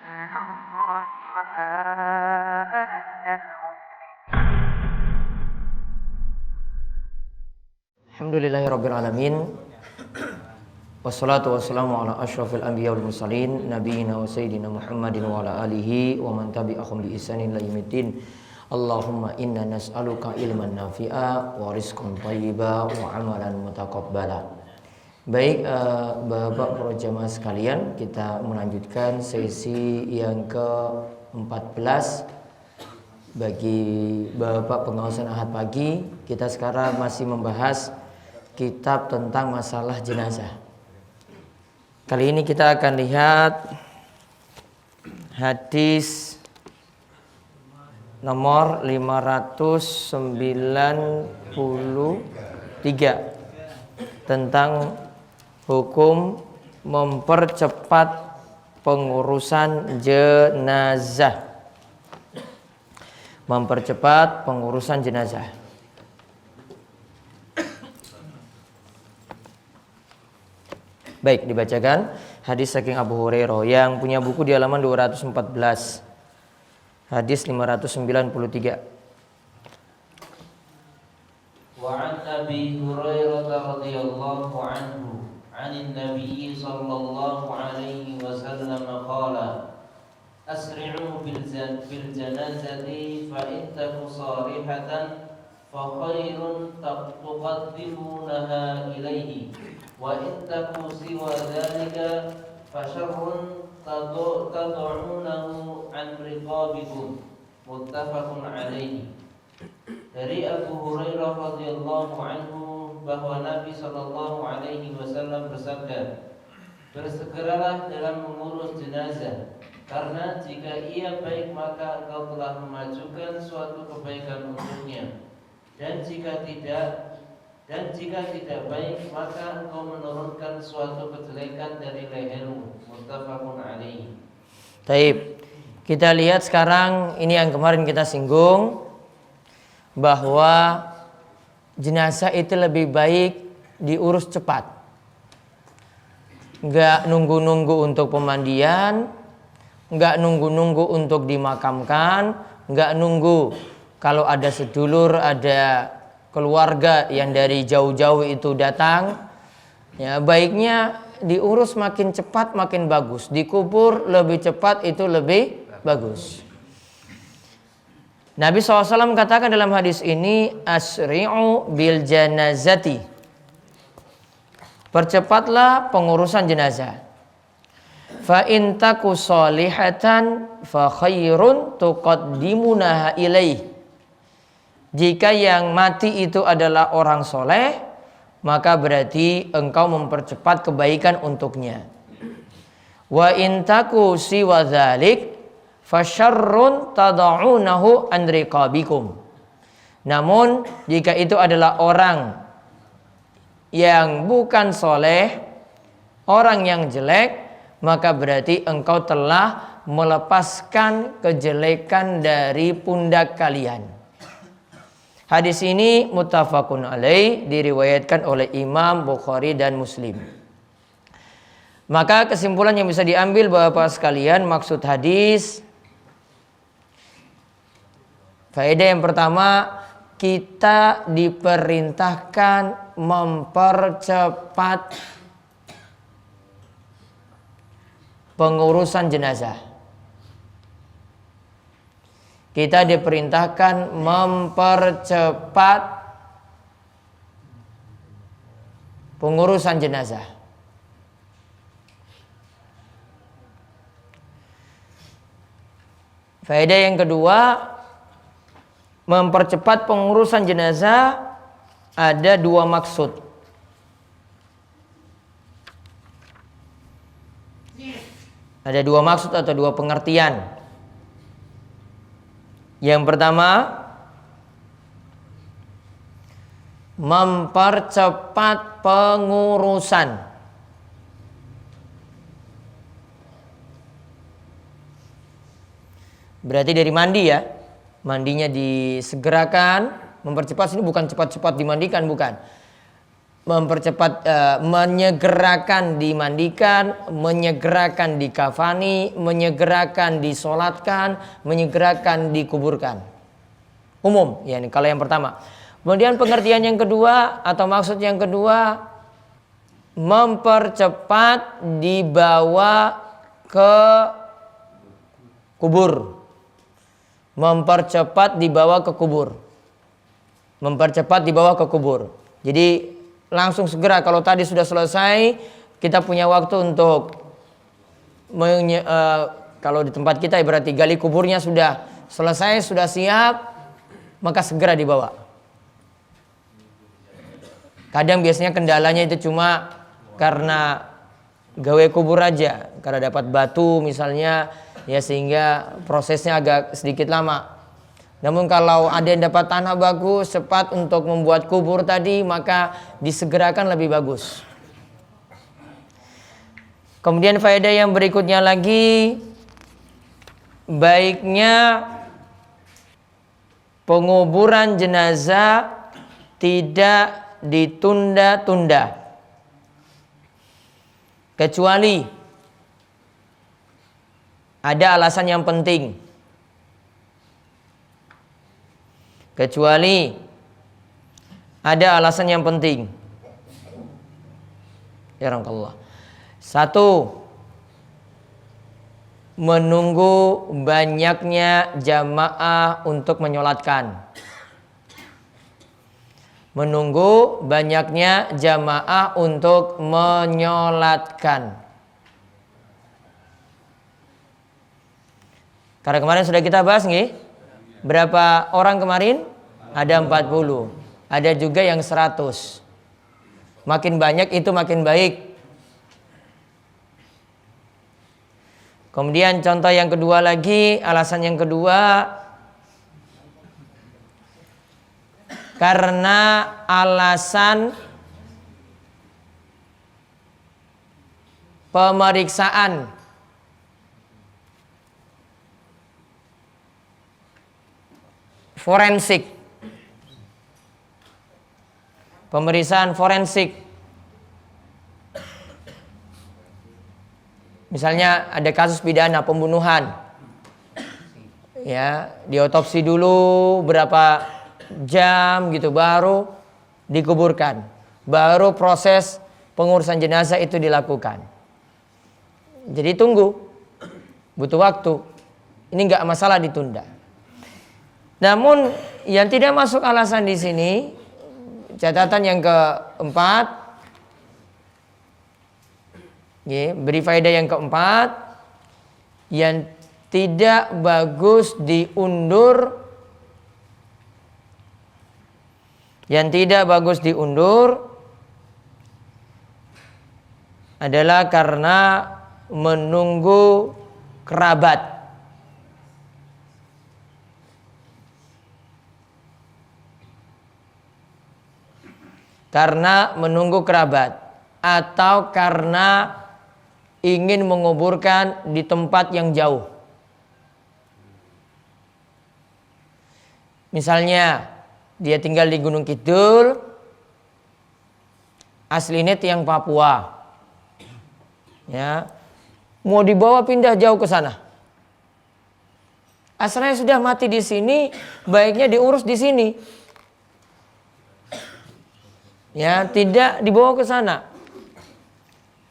Alhamdulillahirabbil alamin. Wassalatu wassalamu ala asyrafil anbiya wal mursalin nabiyina wa sayyidina Muhammadin wa ala alihi wa man tabi'ahum bi ihsanin ila yaumiddin. Allahumma inna nas'aluka ilman nafi'a wa rizqan thayyiba wa amalan mutaqabbala. Baik, Bapak para jamaah sekalian, kita melanjutkan sesi yang ke-14 bagi Bapak pengawasan Ahad pagi. Kita sekarang masih membahas kitab tentang masalah jenazah. Kali ini kita akan lihat hadis nomor 593 tentang hukum mempercepat pengurusan jenazah. Mempercepat pengurusan jenazah. Baik, dibacakan hadis saking Abu Hurairah yang punya buku di halaman 214. Hadis 593. Wa an Abi Hurairah radhiyallahu anhu 'anil Nabi sallallahu alaihi wasallam qala asri'u bil janazati fa in taku sarihatan fa khairun tuqaddimunaha ilaihi wa in taku siwa dhalika fa syarrun tad'unahu an riqabikum. Muttafaqun alaihi. Dari Abu Hurairah radhiyallahu anhu bahwa Nabi sallallahu alaihi wasallam bersabda, bersegeralah dalam mengurus jenazah, karena jika ia baik maka engkau telah memajukan suatu kebaikan untuknya, dan jika tidak baik maka engkau menurunkan suatu kejelekan dari lehermu. Muttafaqun alaihi. Baik, kita lihat sekarang ini yang kemarin kita singgung, bahwa jenazah itu lebih baik diurus cepat. Enggak nunggu-nunggu untuk pemandian, enggak nunggu-nunggu untuk dimakamkan, enggak nunggu kalau ada sedulur, ada keluarga yang dari jauh-jauh itu datang. Ya, baiknya diurus makin cepat makin bagus. Dikubur lebih cepat itu lebih bagus. Nabi SAW katakan dalam hadis ini, asri'u bil janazati, percepatlah pengurusan jenazah. Fa in taku salihatan fa khairun tuqaddimunaha ilaih. Jika yang mati itu adalah orang soleh, maka berarti engkau mempercepat kebaikan untuknya. Wa in taku siwa dzalik fasyarrun tad'unahu an riqabikum. Namun jika itu adalah orang yang bukan soleh, orang yang jelek, maka berarti engkau telah melepaskan kejelekan dari pundak kalian. Hadis ini muttafaqun alaih, diriwayatkan oleh Imam Bukhari dan Muslim. Maka kesimpulan yang bisa diambil Bapak sekalian, maksud hadis, faedah yang pertama, kita diperintahkan mempercepat pengurusan jenazah. Kita diperintahkan mempercepat pengurusan jenazah. Faedah yang kedua, mempercepat pengurusan jenazah ada dua maksud. Ada dua maksud atau dua pengertian. Yang pertama, mempercepat pengurusan. Berarti dari mandi ya. Mandinya disegerakan, mempercepat sini bukan cepat-cepat dimandikan, bukan. mempercepat, menyegerakan dimandikan, menyegerakan dikafani, menyegerakan disolatkan, menyegerakan dikuburkan. Umum, ya ini kalau yang pertama. Kemudian pengertian yang kedua atau maksud yang kedua, mempercepat dibawa ke kubur. Mempercepat dibawa ke kubur. Mempercepat dibawa ke kubur. Jadi langsung segera, kalau tadi sudah selesai, kita punya waktu untuk kalau di tempat kita berarti gali kuburnya sudah selesai, sudah siap, maka segera dibawa. Kadang biasanya kendalanya itu cuma karena gawe kubur aja, karena dapat batu misalnya, ya sehingga prosesnya agak sedikit lama. Namun kalau ada yang dapat tanah bagus, cepat untuk membuat kubur tadi, maka disegerakan lebih bagus. Kemudian faedah yang berikutnya lagi, baiknya penguburan jenazah tidak ditunda-tunda. Kecuali ada alasan yang penting. Kecuali ada alasan yang penting. Ya Allah. Satu, menunggu banyaknya jamaah untuk menyolatkan. Menunggu banyaknya jamaah untuk menyolatkan. Karena kemarin sudah kita bahas nih. Berapa orang kemarin? Ada 40. Ada juga yang 100. Makin banyak itu makin baik. Kemudian contoh yang kedua lagi, alasan yang kedua, karena alasan pemeriksaan forensik. Pemeriksaan forensik. Misalnya ada kasus pidana pembunuhan. Ya, diotopsi dulu berapa jam gitu baru dikuburkan. Baru proses pengurusan jenazah itu dilakukan. Jadi tunggu. Butuh waktu. Ini enggak masalah ditunda. Namun yang tidak masuk alasan di sini, catatan yang keempat, beri faedah yang keempat, yang tidak bagus diundur, adalah karena menunggu kerabat. Karena menunggu kerabat atau karena ingin menguburkan di tempat yang jauh. Misalnya dia tinggal di Gunung Kidul, aslinya tiang Papua, ya, mau dibawa pindah jauh ke sana. Asalnya sudah mati di sini, baiknya diurus di sini. Ya, tidak dibawa ke sana.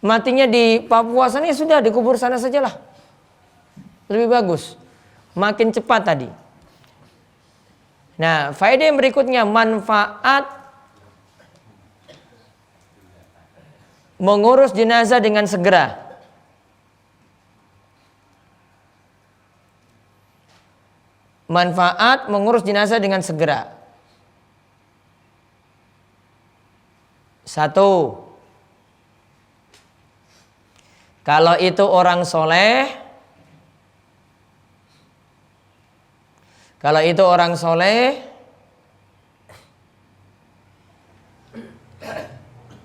Matinya di Papua sana, ya sudah dikubur sana sajalah. Lebih bagus. Makin cepat tadi. Nah, faedah yang berikutnya, manfaat mengurus jenazah dengan segera. Manfaat mengurus jenazah dengan segera. Satu, kalau itu orang soleh,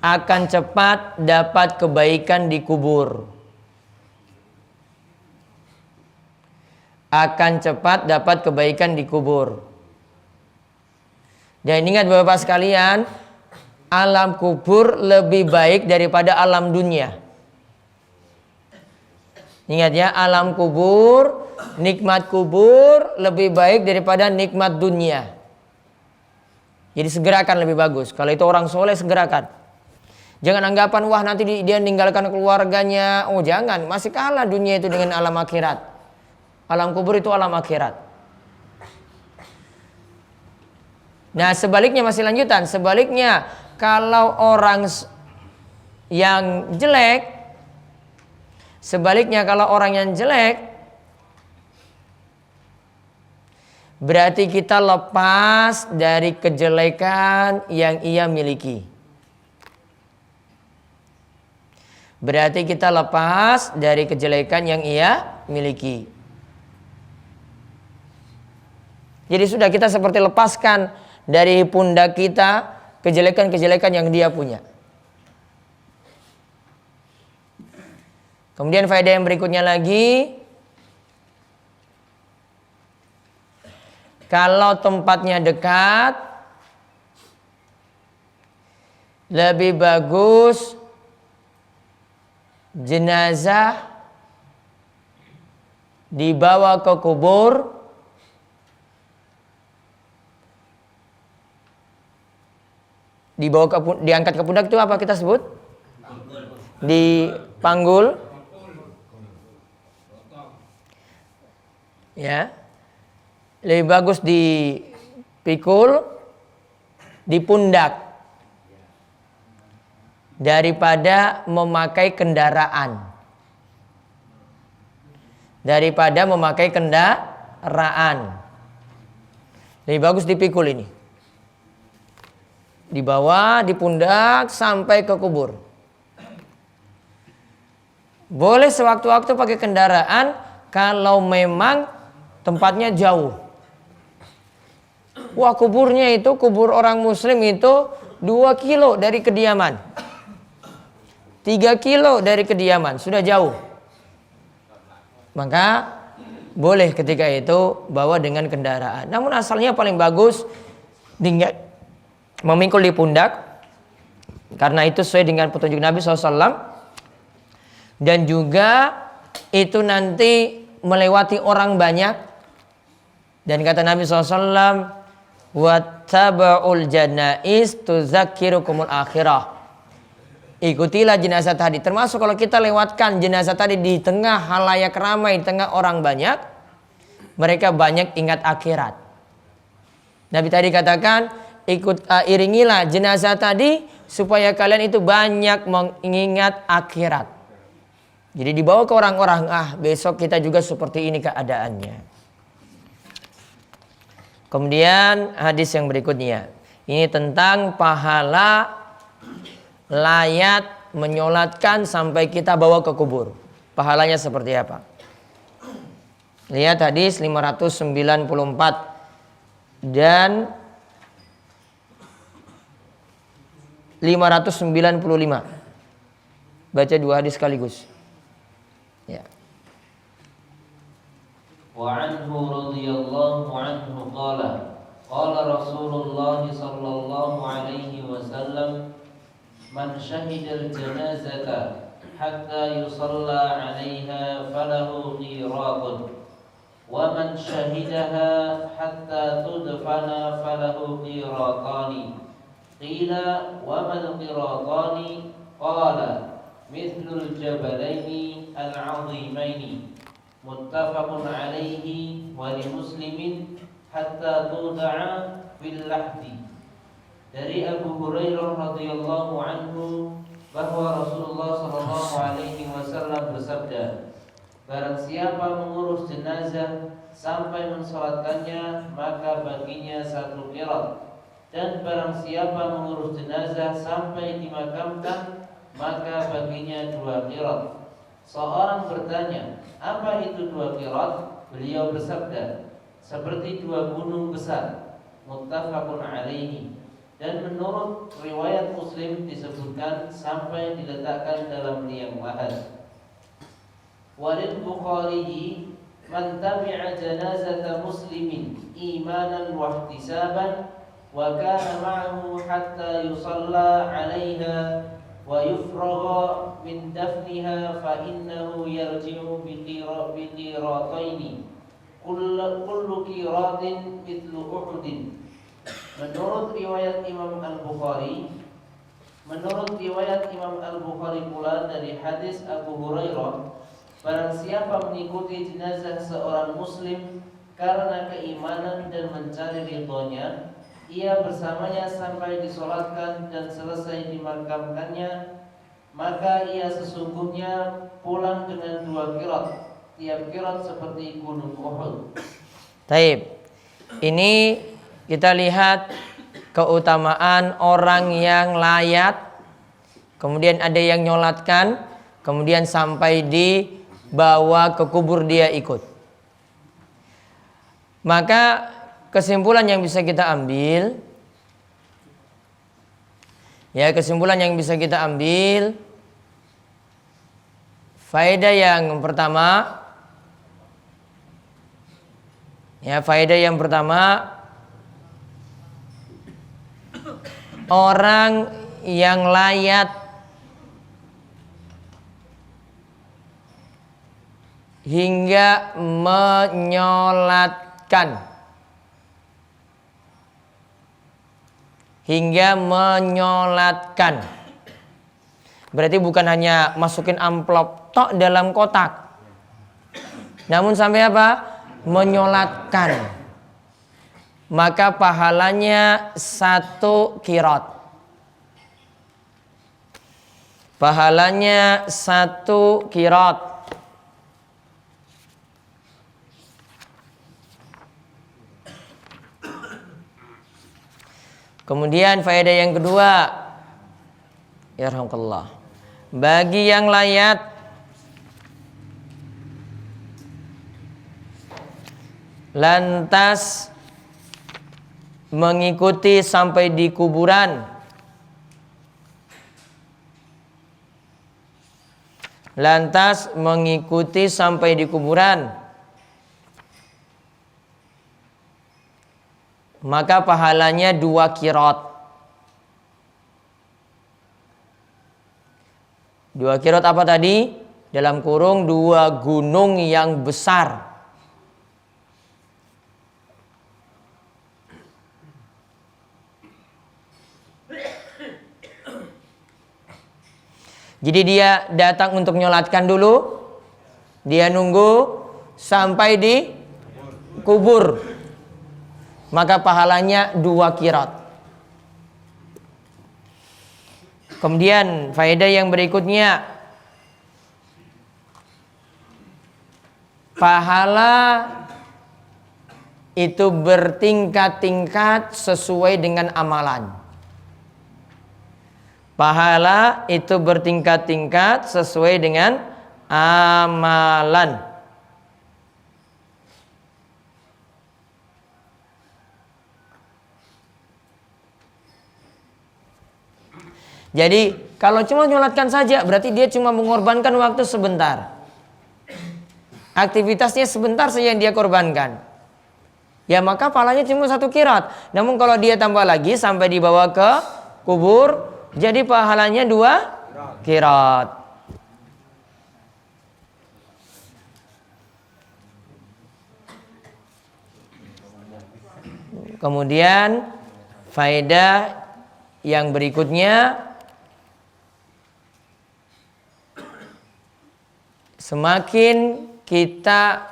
akan cepat dapat kebaikan di kubur. Dan ingat Bapak sekalian, alam kubur lebih baik daripada alam dunia. Ingat ya, alam kubur, nikmat kubur lebih baik daripada nikmat dunia. Jadi segerakan lebih bagus. Kalau itu orang soleh, segerakan. Jangan anggapan wah nanti dia meninggalkan keluarganya. Oh jangan, masih kalah dunia itu dengan alam akhirat. Alam kubur itu alam akhirat. Nah sebaliknya masih lanjutan. Sebaliknya kalau orang yang jelek, berarti kita lepas dari kejelekan yang ia miliki. Berarti kita lepas dari kejelekan yang ia miliki. Jadi sudah kita seperti lepaskan dari pundak kita kejelekan-kejelekan yang dia punya. Kemudian faedah yang berikutnya lagi, kalau tempatnya dekat, lebih bagus jenazah dibawa ke kubur diangkat ke pundak itu apa kita sebut? Dipanggul. Ya. Lebih bagus dipikul di pundak daripada memakai kendaraan. Lebih bagus dipikul ini. Dibawa di pundak sampai ke kubur. Boleh sewaktu-waktu pakai kendaraan kalau memang tempatnya jauh. Wah kuburnya itu, kubur orang muslim itu 2 kilo dari kediaman. 3 kilo dari kediaman, sudah jauh. Maka boleh ketika itu bawa dengan kendaraan. Namun asalnya paling bagus memikul di pundak. Karena itu sesuai dengan petunjuk Nabi SAW. Dan juga itu nanti melewati orang banyak. Dan kata Nabi SAW, wattaba'ul janaiz tuzakkirukumul akhirah. Ikutilah jenazah tadi. Termasuk kalau kita lewatkan jenazah tadi di tengah halayak ramai, di tengah orang banyak, mereka banyak ingat akhirat. Nabi tadi katakan, iringilah jenazah tadi supaya kalian itu banyak mengingat akhirat. Jadi dibawa ke orang-orang, besok kita juga seperti ini keadaannya. Kemudian hadis yang berikutnya, ini tentang pahala layat menyolatkan sampai kita bawa ke kubur. Pahalanya seperti apa? Lihat hadis 594 dan 595. Baca 2 hadis sekaligus. Ya. وعنه رضي الله عنه قال قال رسول الله صلى الله عليه وسلم من شهد الجنازة حتى يصلى عليها فله قيراط ومن شهدها حتى تدفن فله قيراطان قيل وما القيراطان قال مثل الجبلين العظيمين متفق عليه ولمسلم حتى توضع في اللحد. Dari Abu Hurairah radhiyallahu anhu bahwa Rasulullah sallallahu alaihi wasallam bersabda, barang siapa mengurus jenazah sampai mensalatkannya maka baginya 1 qirat, dan barang siapa mengurus jenazah sampai dimakamkan maka baginya 2 qirat. Seorang bertanya, apa itu 2 qirat? Beliau bersabda, seperti 2 gunung besar. Muttafaqun alaihi. Dan menurut riwayat Muslim disebutkan sampai diletakkan dalam liang lahat. Walil Bukhari, man tabi'a janazata muslimin imanan wa ihtisaban wa kana ma'ahu hatta yusalla 'alaiha wa yufragha min dafniha fa innahu yarji'u bi qirataini kullu qiratin mithlu Uhudin. Menurut riwayat Imam Al-Bukhari pula dari hadis Abu Hurairah, barang siapa mengikuti jenazah seorang muslim karena keimanan dan mencari ridhonya, ia bersamanya sampai disolatkan dan selesai dimakamkannya, maka ia sesungguhnya pulang dengan 2 qirat, tiap qirat seperti gunung Uhud. Taib. Ini kita lihat keutamaan orang yang layat, kemudian ada yang nyolatkan, kemudian sampai dibawa ke kubur dia ikut. Maka kesimpulan yang bisa kita ambil, faedah yang pertama, orang yang layat hingga menyolatkan. Berarti bukan hanya masukin amplop tok dalam kotak, namun sampai apa? Menyolatkan. Maka pahalanya 1 qirat. Pahalanya 1 qirat. Kemudian faedah yang kedua, yarhamkallah, bagi yang layat lantas mengikuti sampai di kuburan, maka pahalanya 2 qirat. 2 qirat apa tadi? Dalam kurung 2 gunung yang besar. Jadi dia datang untuk nyolatkan dulu, dia nunggu sampai di kubur, maka pahalanya 2 qirat. Kemudian faedah yang berikutnya, pahala itu bertingkat-tingkat sesuai dengan amalan. Pahala itu bertingkat-tingkat sesuai dengan amalan. Jadi kalau cuma nyolatkan saja berarti dia cuma mengorbankan waktu sebentar. Aktivitasnya sebentar saja yang dia korbankan. Ya maka pahalanya cuma 1 qirat. Namun kalau dia tambah lagi sampai dibawa ke kubur, jadi pahalanya 2 qirat. Kemudian faedah yang berikutnya, semakin kita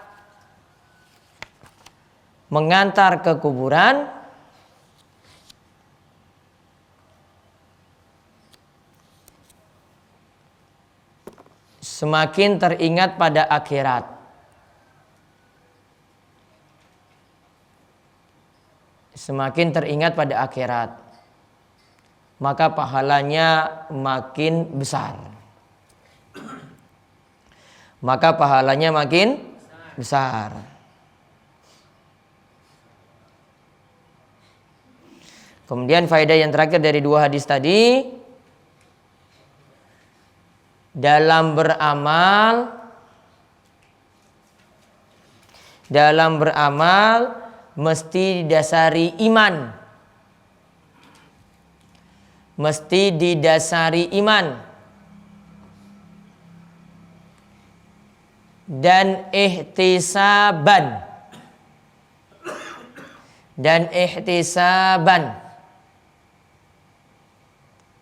mengantar ke kuburan, semakin teringat pada akhirat. Semakin teringat pada akhirat, maka pahalanya makin besar. Kemudian faedah yang terakhir dari 2 hadis tadi, dalam beramal mesti didasari iman. mesti didasari iman dan ihtisaban.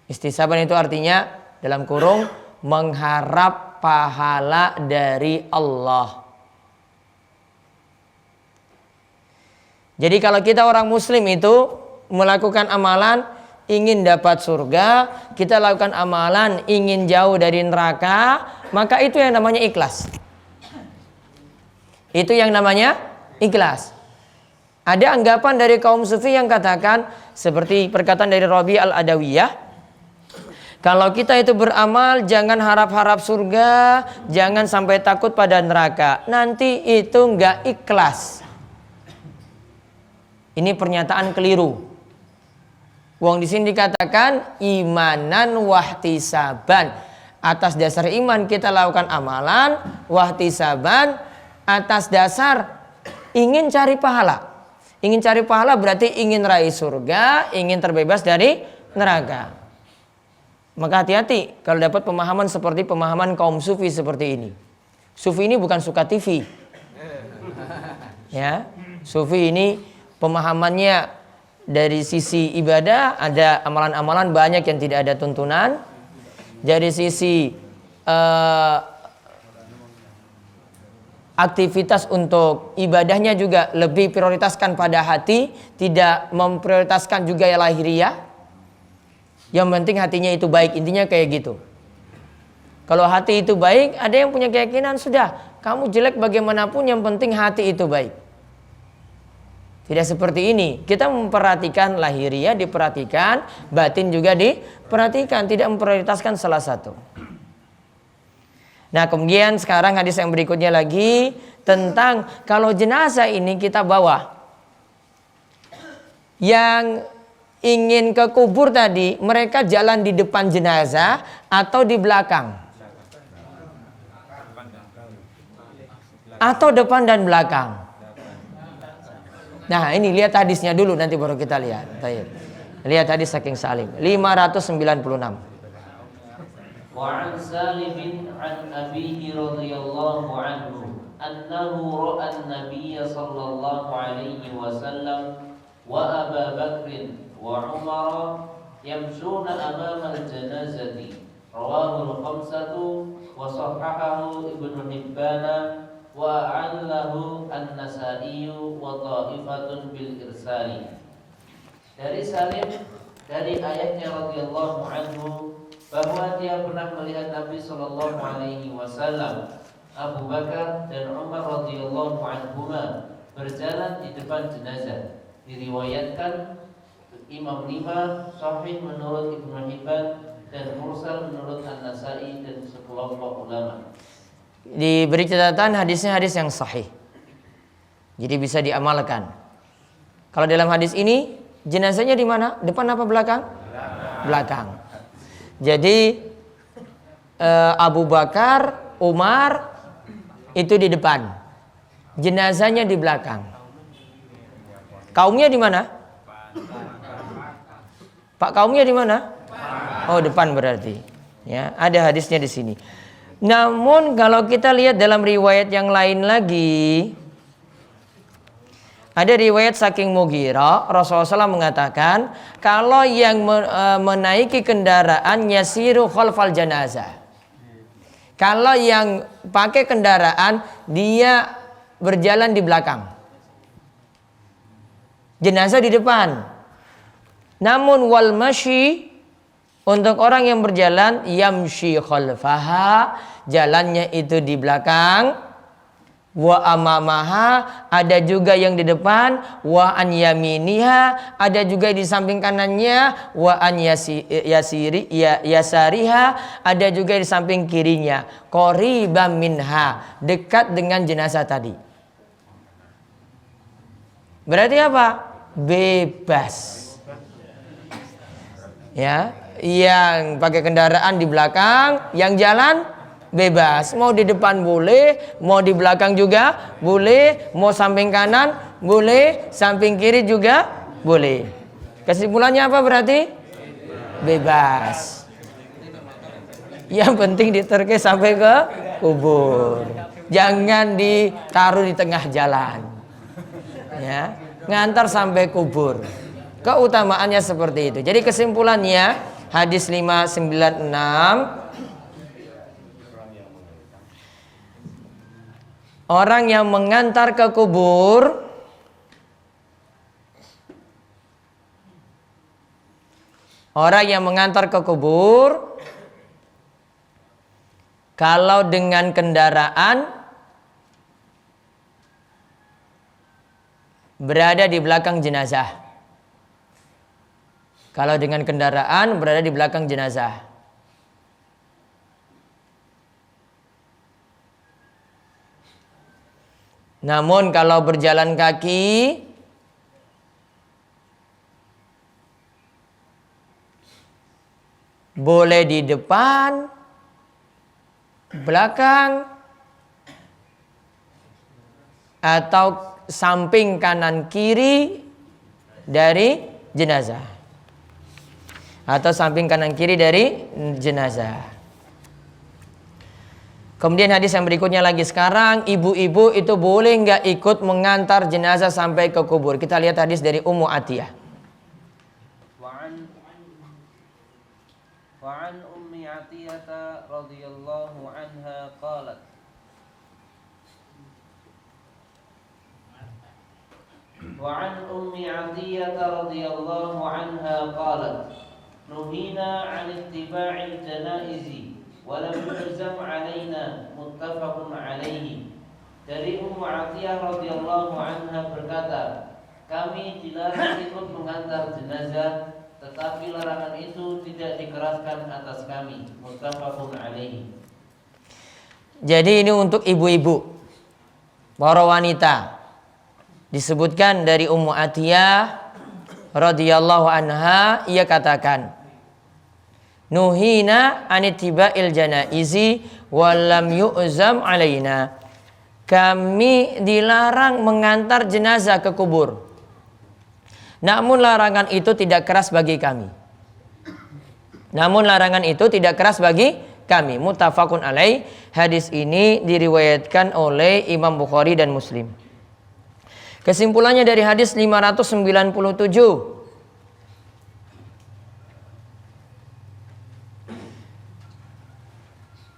Ihtisaban itu artinya dalam kurung mengharap pahala dari Allah. Jadi kalau kita orang muslim itu melakukan amalan ingin dapat surga, kita lakukan amalan ingin jauh dari neraka, maka itu yang namanya ikhlas. Itu yang namanya ikhlas. Ada anggapan dari kaum sufi yang katakan seperti perkataan dari Rabi al-Adawiyah, kalau kita itu beramal jangan harap-harap surga, jangan sampai takut pada neraka, nanti itu enggak ikhlas. Ini pernyataan keliru. Wong di sini dikatakan imanan wahtisaban. Atas dasar iman kita lakukan amalan, wahtisaban atas dasar ingin cari pahala. Ingin cari pahala berarti ingin raih surga, ingin terbebas dari neraka. Maka hati-hati kalau dapat pemahaman seperti pemahaman kaum sufi seperti ini. Sufi ini bukan suka TV. Ya, sufi ini pemahamannya dari sisi ibadah ada amalan-amalan banyak yang tidak ada tuntunan. Dari sisi aktivitas untuk ibadahnya juga lebih prioritaskan pada hati, tidak memprioritaskan juga yang lahiriah. Yang penting hatinya itu baik, intinya kayak gitu. Kalau hati itu baik, ada yang punya keyakinan sudah, kamu jelek bagaimanapun yang penting hati itu baik. Tidak seperti ini. Kita memperhatikan lahiriah, diperhatikan, batin juga diperhatikan, tidak memprioritaskan salah satu. Nah, kemudian sekarang hadis yang berikutnya lagi tentang kalau jenazah ini kita bawa. Yang ingin ke kubur tadi, mereka jalan di depan jenazah atau di belakang? Atau depan dan belakang? Nah, ini lihat hadisnya dulu nanti baru kita lihat. Lihat hadis saking Salim 596. Wa 'an Salim an abihi radhiyallahu anhu annahu ra'a an-nabiy sallallahu alaihi wasallam wa Abu Bakr wa Umar yamshuna amama al-janazati. Rawahu al-khamsatu wa sahhahahu Ibnu Hibban wa a'allahu an-Nasa'i wa ta'ifatun bil irsali. Dari Salim dari ayahnya radhiyallahu anhu bahwa dia pernah melihat Nabi sallallahu alaihi wasallam, Abu Bakar dan Umar radhiyallahu anhuma berjalan di depan jenazah. Diriwayatkan Imam 5 sahih menurut Ibnu Hibban dan mursal menurut An-Nasa'i dan sekelompok ulama. Diberi catatan hadisnya hadis yang sahih. Jadi bisa diamalkan. Kalau dalam hadis ini jenazahnya di mana? Depan apa belakang? Belakang. Jadi Abu Bakar, Umar itu di depan. Jenazahnya di belakang. Kaumnya di mana? Pak kaumnya di mana? Oh, depan berarti. Ya, ada hadisnya di sini. Namun kalau kita lihat dalam riwayat yang lain lagi, ada riwayat saking Mughirah, Rasulullah SAW mengatakan kalau yang menaiki kendaraan yasiru khalfal janazah. Kalau yang pakai kendaraan dia berjalan di belakang, jenazah di depan. Namun wal masyi, untuk orang yang berjalan yamshi khalfaha, jalannya itu di belakang. Wa amamaha, ada juga yang di depan. Wa an yaminiha, ada juga di samping kanannya. Wa an yasariha, ada juga di samping kirinya. Qoriban minha, dekat dengan jenazah tadi. Berarti apa? Bebas. Ya, yang pakai kendaraan di belakang, yang jalan bebas. Mau di depan boleh, mau di belakang juga boleh, mau samping kanan boleh, samping kiri juga boleh. Kesimpulannya apa berarti? bebas. Yang penting diterke sampai ke kubur. Jangan ditaruh di tengah jalan. Ya, ngantar sampai kubur. Keutamaannya seperti itu. Jadi kesimpulannya hadis 596, orang yang mengantar ke kubur kalau dengan kendaraan berada di belakang jenazah. Kalau dengan kendaraan berada di belakang jenazah. Namun kalau berjalan kaki boleh di depan, belakang, atau samping kanan kiri dari jenazah. Atau samping kanan kiri dari jenazah. Kemudian hadis yang berikutnya lagi, sekarang ibu-ibu itu boleh nggak ikut mengantar jenazah sampai ke kubur? Kita lihat hadis dari Ummu Atiyah. وعن أم عطية رضي الله عنها قالت وعن أم عطية رضي الله عنها قالت نهينا عن اتباع الجنائز ولم يلزم علينا متفق عليه. Dari Ummu Atiyah radhiyallahu anha berkata, kami dilarang ikut mengantar jenazah, tetapi larangan itu tidak dikeraskan atas kami. Muttafaqun alaihi. Jadi ini untuk ibu-ibu, para wanita. Disebutkan dari Ummu Atiyah radhiyallahu anha, ia katakan, nuhina anittiba'il janaizi wa lam yu'zam alaina. Kami dilarang mengantar jenazah ke kubur. Namun larangan itu tidak keras bagi kami. Muttafaqun alaih. Hadis ini diriwayatkan oleh Imam Bukhari dan Muslim. Kesimpulannya dari hadis 597.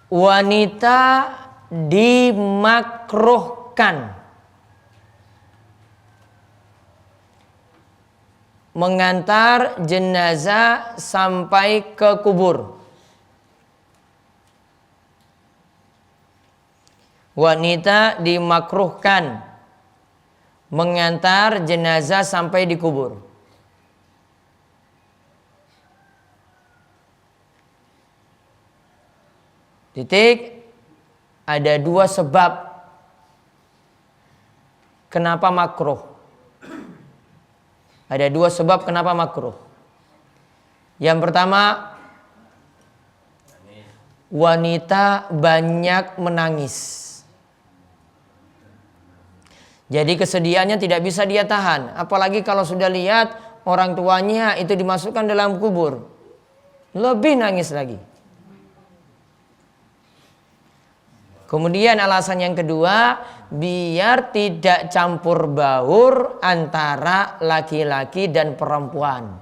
Wanita dimakruhkan mengantar jenazah sampai ke kubur. Wanita dimakruhkan mengantar jenazah sampai di kubur. Titik. Ada dua sebab kenapa makruh. Yang pertama, wanita banyak menangis. Jadi kesedihannya tidak bisa dia tahan. Apalagi kalau sudah lihat orang tuanya itu dimasukkan dalam kubur. Lebih nangis lagi. Kemudian alasan yang kedua, biar tidak campur baur antara laki-laki dan perempuan.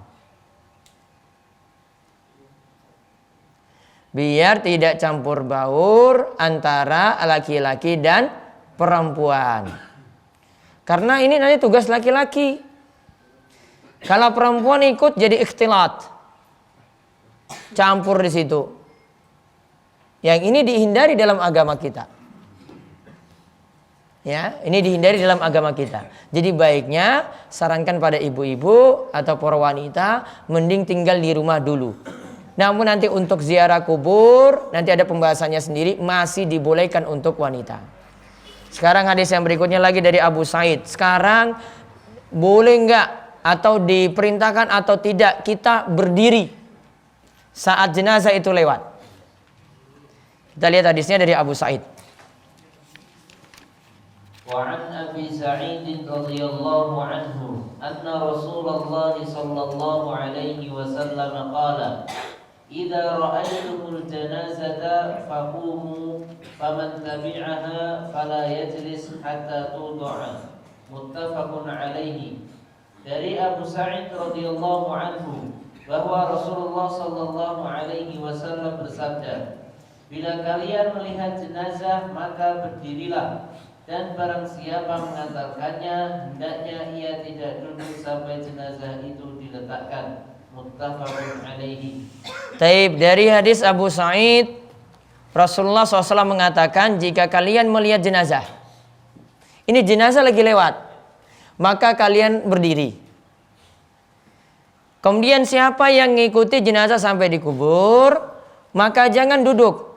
Biar tidak campur baur antara laki-laki dan perempuan. Karena ini nanti tugas laki-laki. Kalau perempuan ikut jadi ikhtilat. Campur di situ. Yang ini dihindari dalam agama kita. Ya, ini dihindari dalam agama kita. Jadi baiknya sarankan pada ibu-ibu atau para wanita mending tinggal di rumah dulu. Namun nanti untuk ziarah kubur nanti ada pembahasannya sendiri, masih dibolehkan untuk wanita. Sekarang hadis yang berikutnya lagi dari Abu Sa'id. Sekarang boleh enggak atau diperintahkan atau tidak kita berdiri saat jenazah itu lewat? Kita lihat hadisnya dari Abu Sa'id. وعن أبي سعيد رضي الله عنه أن رسول الله صلى الله عليه وسلم قال إذا رأيتم الجنازة فقوموا فمن تبعها فلا يجلس حتى توضع متفق عليه. Dari Abu Sa'id radhiyallahu anhu bahwa Rasulullah sallallahu alaihi wasallam bersabda, bila kalian melihat jenazah maka berdirilah, dan barang siapa mengantarkannya hendaknya ia tidak duduk sampai jenazah itu diletakkan. Muttafaqun alaihi. Taib, dari hadis Abu Sa'id, Rasulullah SAW mengatakan, jika kalian melihat jenazah, ini jenazah lagi lewat, maka kalian berdiri. Kemudian siapa yang mengikuti jenazah sampai dikubur, maka jangan duduk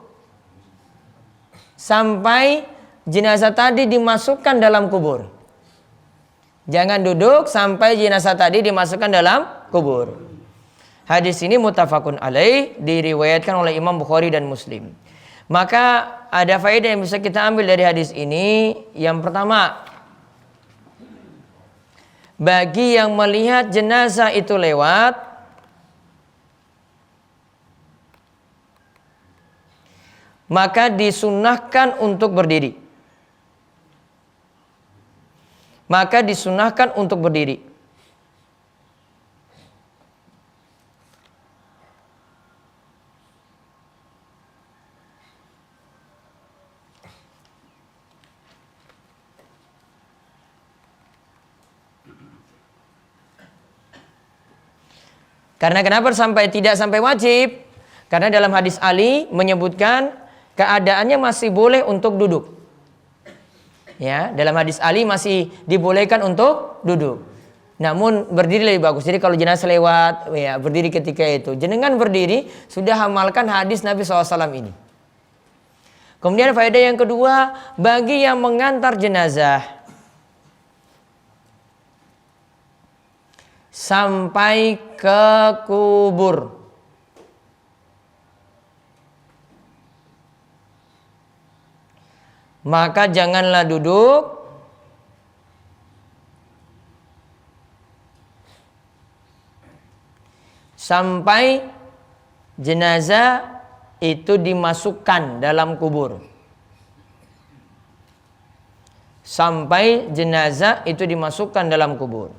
sampai jenazah tadi dimasukkan dalam kubur. Jangan duduk sampai jenazah tadi dimasukkan dalam kubur. Hadis ini muttafaqun alaih, diriwayatkan oleh Imam Bukhari dan Muslim. Maka ada faedah yang bisa kita ambil dari hadis ini. Yang pertama, bagi yang melihat jenazah itu lewat, maka disunahkan untuk berdiri. Maka disunahkan untuk berdiri. Karena kenapa tidak sampai wajib? Karena dalam hadis Ali menyebutkan keadaannya masih boleh untuk duduk. Ya, dalam hadis Ali masih dibolehkan untuk duduk. Namun berdiri lebih bagus. Jadi kalau jenazah lewat, ya berdiri ketika itu. Jenengan berdiri sudah amalkan hadis Nabi SAW ini. Kemudian faedah yang kedua, bagi yang mengantar jenazah sampai ke kubur, maka janganlah duduk sampai jenazah itu dimasukkan dalam kubur. Sampai jenazah itu dimasukkan dalam kubur.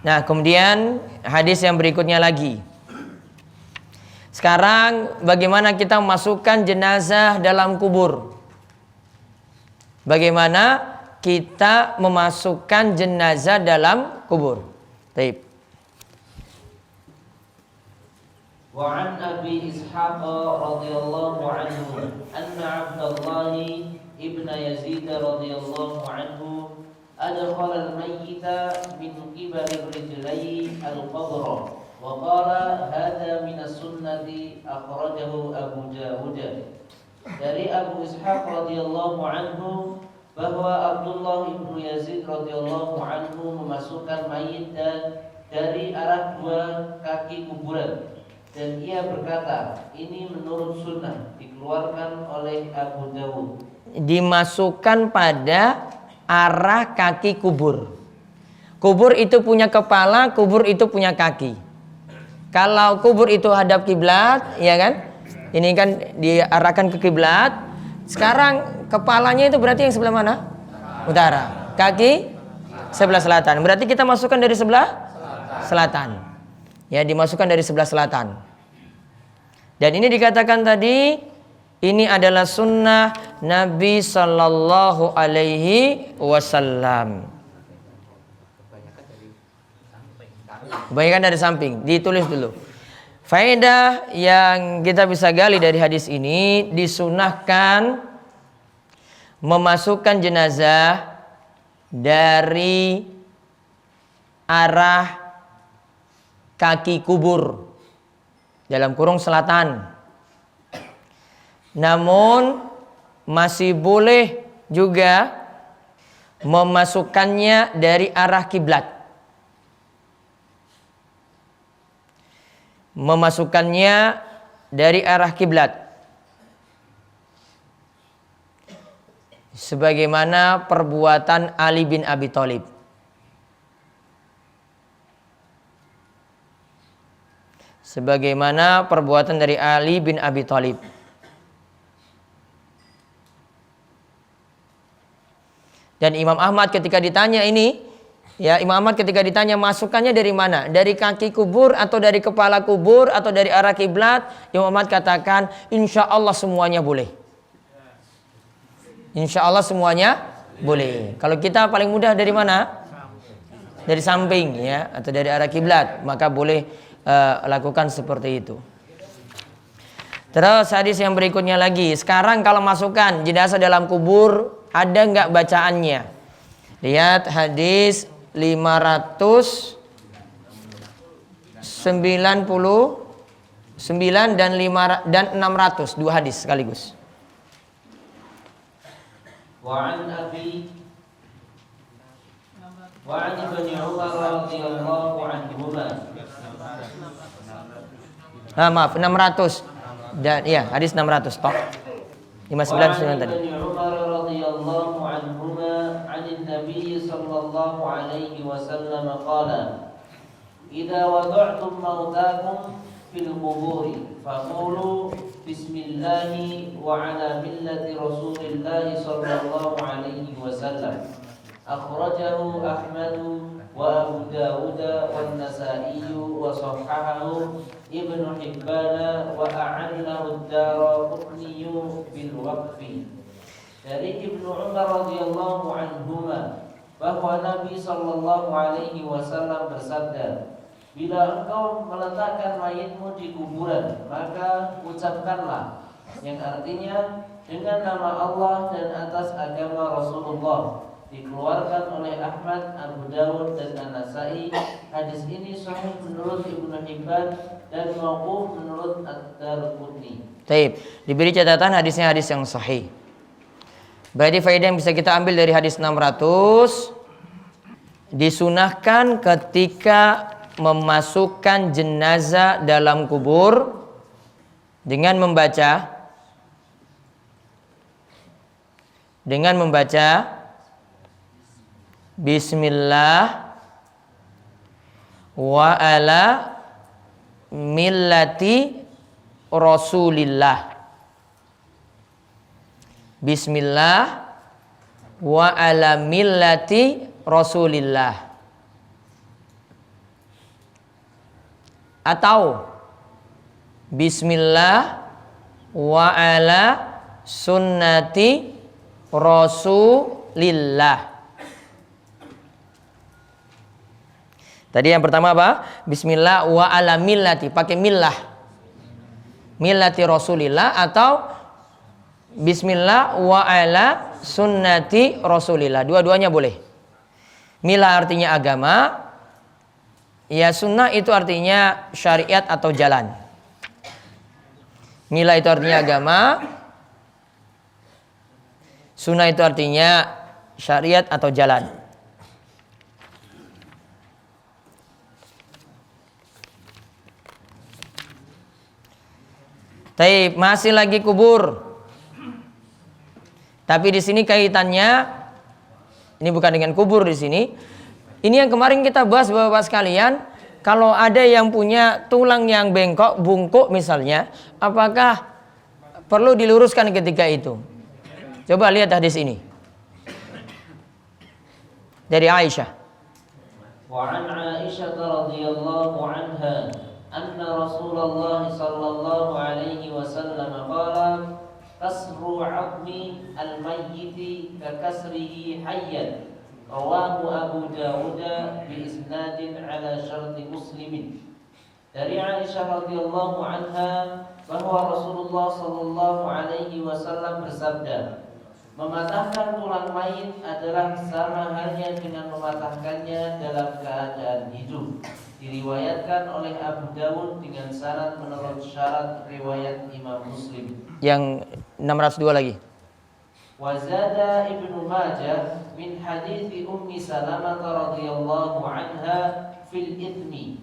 Nah, kemudian hadis yang berikutnya lagi. Sekarang bagaimana kita memasukkan jenazah dalam kubur? Bagaimana kita memasukkan jenazah dalam kubur? Baik. Wa an Abi Ishaq radhiyallahu anhu anna Abdullah ibn Yazid radhiyallahu anhu أدخل الميت من قبل الرجلين القبر وقال هذا من السنة أخرجه أبو داود. Dari Abu Ishaq radhiyallahu anhu bahwa Abdullah ibnu Yazid radhiyallahu anhu memasukkan mayit dari arah dua kaki kuburan, dan ia berkata, ini menurut sunnah, dikeluarkan oleh Abu Dawud. Dimasukkan pada arah kaki kubur. Kubur itu punya kepala, kubur itu punya kaki. Kalau kubur itu hadap kiblat, ya kan? Ini kan diarahkan ke kiblat. Sekarang kepalanya itu berarti yang sebelah mana? Utara. Kaki sebelah selatan. Berarti kita masukkan dari sebelah selatan. Ya, dimasukkan dari sebelah selatan. Dan ini dikatakan tadi, ini adalah sunnah Nabi Sallallahu Alaihi Wasallam. Kebanyakan dari samping. Ditulis dulu. Faedah yang kita bisa gali dari hadis ini, disunahkan memasukkan jenazah dari arah kaki kubur, dalam kurung selatan. Namun masih boleh juga memasukkannya dari arah kiblat. Memasukkannya dari arah kiblat. Sebagaimana perbuatan Ali bin Abi Thalib. Sebagaimana perbuatan dari Ali bin Abi Thalib. Dan Imam Ahmad ketika ditanya ini, ya Imam Ahmad ketika ditanya masukannya dari mana? Dari kaki kubur atau dari kepala kubur atau dari arah kiblat? Imam Ahmad katakan, insya Allah semuanya boleh. Insya Allah semuanya boleh. Kalau kita paling mudah dari mana? Dari samping ya, atau dari arah kiblat, maka boleh lakukan seperti itu. Terus hadis yang berikutnya lagi. Sekarang kalau masukkan jenazah dalam kubur, ada nggak bacaannya? Lihat hadis 599 dan 600, dua hadis sekaligus. وعن ابن عمر رضي الله عنهما. Maaf 600 dan ya hadis 600 toh 599 tadi. Ibn Umar radhiyallahu anhuma 'anil Nabi sallallahu alaihi wasallam qala idza wada'tum mautakum fil quburi faqulu bismillah wa ala millati rasulillah sallallahu alaihi wasallam. Akhrajahu Ahmad wa Abu Dawud wa Nasa'i wa sahhahahu Ibnu Hibban wa a'annahu ad-Daraqutni bil waqfi. Dari Ibnu Umar radhiyallahu anhuma bahwa Nabi sallallahu alaihi wasallam bersabda, bila engkau meletakkan mayitmu di kuburan, maka ucapkanlah, yang artinya dengan nama Allah dan atas agama Rasulullah. Dikeluarkan oleh Ahmad, Abu Dawud dan An-Nasa'i. Hadis ini sahih menurut Ibnu Hibban dan mauquf menurut Ad-Darqutni. Baik, diberi catatan hadisnya hadis yang sahih. Berarti faedah yang bisa kita ambil dari hadis 600, disunahkan ketika memasukkan jenazah dalam kubur dengan membaca Bismillah wa ala millati Rasulillah. Bismillah wa ala millati Rasulillah. Atau Bismillah wa ala sunnati Rasulillah. Tadi yang pertama apa? Bismillah wa ala millati, pakai millah. Millati Rasulillah atau Bismillah wa ala sunnati Rasulillah. Dua-duanya boleh. Millah artinya agama. Ya sunnah itu artinya syariat atau jalan. Millah itu artinya agama. Sunnah itu artinya syariat atau jalan. Taib, masih lagi kubur. Tapi di sini kaitannya ini bukan dengan kubur di sini. Ini yang kemarin kita bahas Bapak-bapak sekalian, kalau ada yang punya tulang yang bengkok, bungkuk misalnya, apakah perlu diluruskan ketika itu? Coba lihat hadis ini. Dari Aisyah. Wa an Aisyah radhiyallahu anha أن رسول الله صلى الله عليه وسلم قال كسر عظم الميت ككسره حيا رواه أبو داود بإسناد على شرط مسلم. Dari Aisyah radhiyallahu anha bahwa Rasulullah sallallahu alaihi wasallam bersabda, mematahkan tulang mayit adalah sama halnya dengan mematahkannya dalam keadaan hidup. Diriwayatkan oleh Abu Dawud dengan syarat menurut syarat riwayat Imam Muslim. Yang 602 lagi. Wa zada Ibnu Majah min hadits Ummi Salamah radhiyallahu anha fil ithmi.